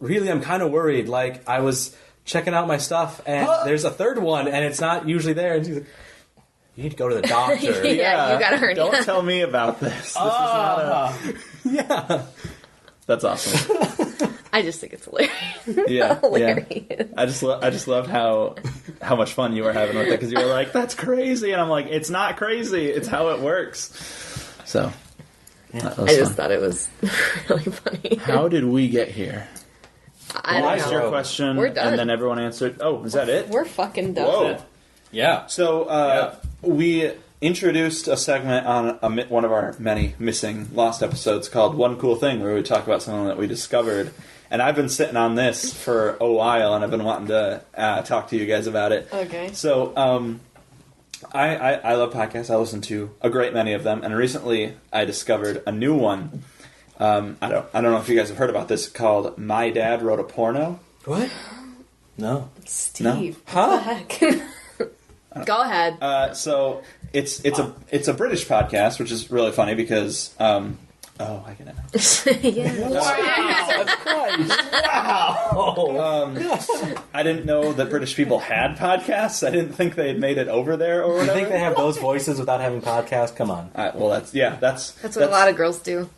really, I'm kind of worried. Like, I was checking out my stuff, and there's a 3rd one, and it's not usually there." And he's like, "You need to go to the doctor." Yeah, you got a hernia. Don't tell me about this. This is not a... Yeah. That's awesome. I just think it's hilarious. Yeah, Hilarious. yeah. I just loved how much fun you were having with it, because you were like, "That's crazy," and I'm like, "It's not crazy. It's how it works." So, that was I just fun. thought it was really funny. How did we get here? I I don't asked know. your question, We're done. and then everyone answered. Oh, is that it? We're fucking done. Whoa. Yeah. So we introduced a segment on one of our many missing lost episodes called "One Cool Thing," where we talk about something that we discovered. And I've been sitting on this for a while, and I've been wanting to talk to you guys about it. Okay. So I love podcasts. I listen to a great many of them, and recently I discovered a new one. I don't know if you guys have heard about this, called "My Dad Wrote a Porno." What? No. Steve. No. What the heck? Go ahead. So it's a British podcast, which is really funny because I get it. Yeah. Wow. I didn't know that British people had podcasts. I didn't think they had made it over there or You whatever. think they have those voices without having podcasts? Come on. Well, that's That's what a lot of girls do.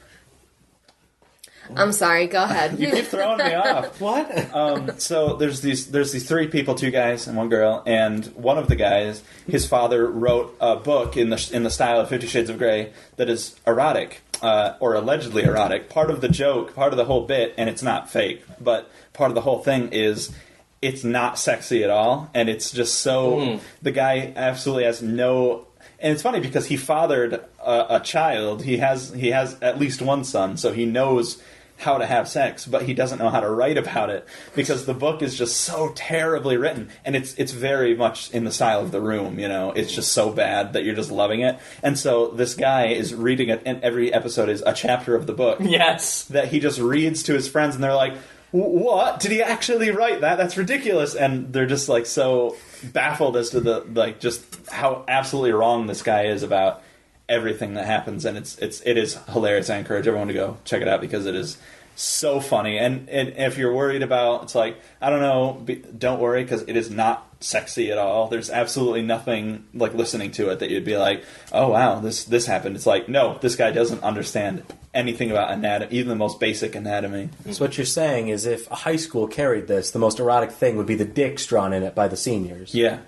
I'm sorry. Go ahead. You keep throwing me off. What? So there's these 3 people, 2 guys and 1 girl, and one of the guys, his father wrote a book in the style of 50 Shades of Grey that is erotic, or allegedly erotic. Part of the joke, part of the whole bit, and it's not fake, but part of the whole thing is it's not sexy at all, and it's just so... The guy absolutely has no... And it's funny because he fathered a child. He has at least 1 son, so he knows how to have sex, but he doesn't know how to write about it because the book is just so terribly written, and it's very much in the style of The Room. You know, it's just so bad that you're just loving it. And so this guy is reading it, and every episode is a chapter of the book. Yes. That he just reads to his friends, and they're like, "What? Did he actually write that? That's ridiculous!" And they're just like so baffled as to just how absolutely wrong this guy is about everything that happens, and it is hilarious. I encourage everyone to go check it out because it is so funny. And if you're worried about, it's like, I don't know, don't worry, because it is not sexy at all. There's absolutely nothing like listening to it that you'd be like, "Oh wow, this happened." It's like, no, this guy doesn't understand anything about anatomy, even the most basic anatomy. So what you're saying is if a high school carried this, the most erotic thing would be the dicks drawn in it by the seniors. Yeah.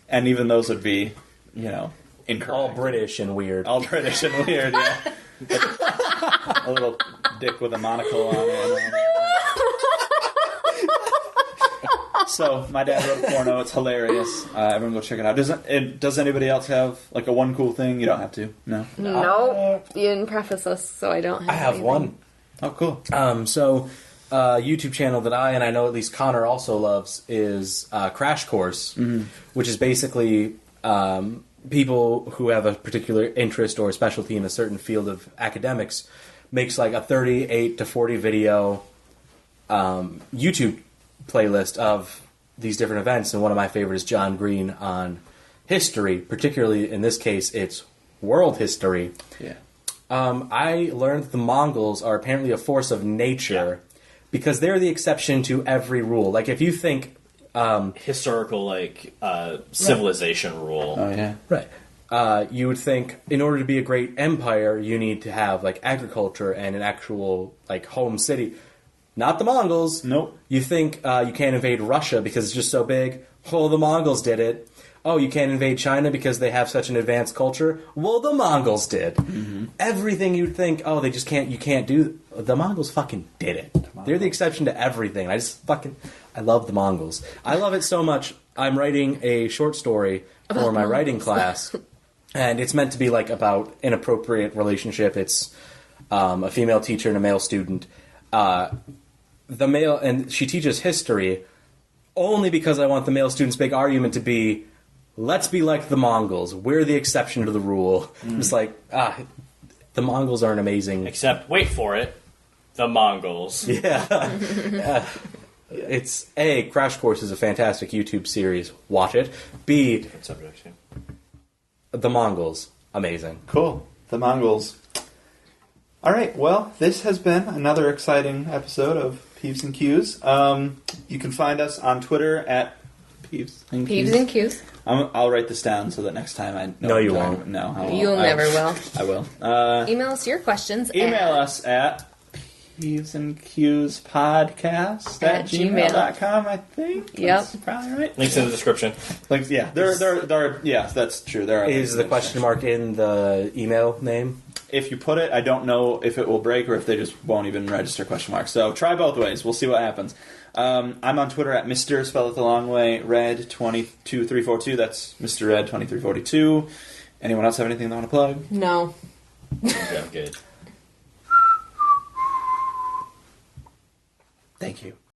And even those would be, you know, Incorrect. All British and weird. All British and weird, yeah. A little dick with a monocle on it. So, my dad wrote a porno. It's hilarious. Everyone go check it out. Does anybody else have, like, a one cool thing? You don't have to. No? Nope. You didn't preface us, so I don't have I have anything. one. Oh, cool. YouTube channel that I know at least Connor also loves is Crash Course, which is basically people who have a particular interest or specialty in a certain field of academics makes like a 38 to 40 video YouTube playlist of these different events, and one of my favorites is John Green on history, particularly in this case it's world history. Yeah. I learned that the Mongols are apparently a force of nature because they're the exception to every rule. Like if you think Historical, like, civilization rule. Oh, yeah. right, you would think in order to be a great empire you need to have like agriculture and an actual like home city. Not the Mongols. Nope. You think you can't invade Russia because it's just so big? Well, the Mongols did it. Oh, you can't invade China because they have such an advanced culture? Well, the Mongols did. Mm-hmm. Everything you'd think, oh, they just can't, you can't do. The Mongols fucking did it. They're the exception to everything. I love the Mongols. I love it so much. I'm writing a short story for my writing class, and it's meant to be like about inappropriate relationship. It's a female teacher and a male student. The male, and she teaches history only because I want the male student's big argument to be, let's be like the Mongols. We're the exception to the rule. It's like, the Mongols aren't amazing. Except, wait for it, the Mongols. Yeah. It's A, Crash Course is a fantastic YouTube series. Watch it. B, Different subject, yeah. the Mongols. Amazing. Cool. The Mongols. All right. Well, this has been another exciting episode of Peeves and Q's. You can find us on Twitter at Peeves and Q's. Peeves and Q's. I'll write this down so that next time I know. No, what you I'm talking won't. about. No, I won't. You'll never will. I will. Email us your questions. Email us at Peeves and Q's podcast at gmail.com, I think. Yep. That's probably right. Links in the description. Links, yeah. Yeah, that's true. There are Is the question mark in the email name? If you put it, I don't know if it will break or if they just won't even register question mark. So try both ways. We'll see what happens. I'm on Twitter at Mr. Spell it the long way, Red22342. That's Mr. Red2342. Anyone else have anything they want to plug? No. Yeah, good. Thank you.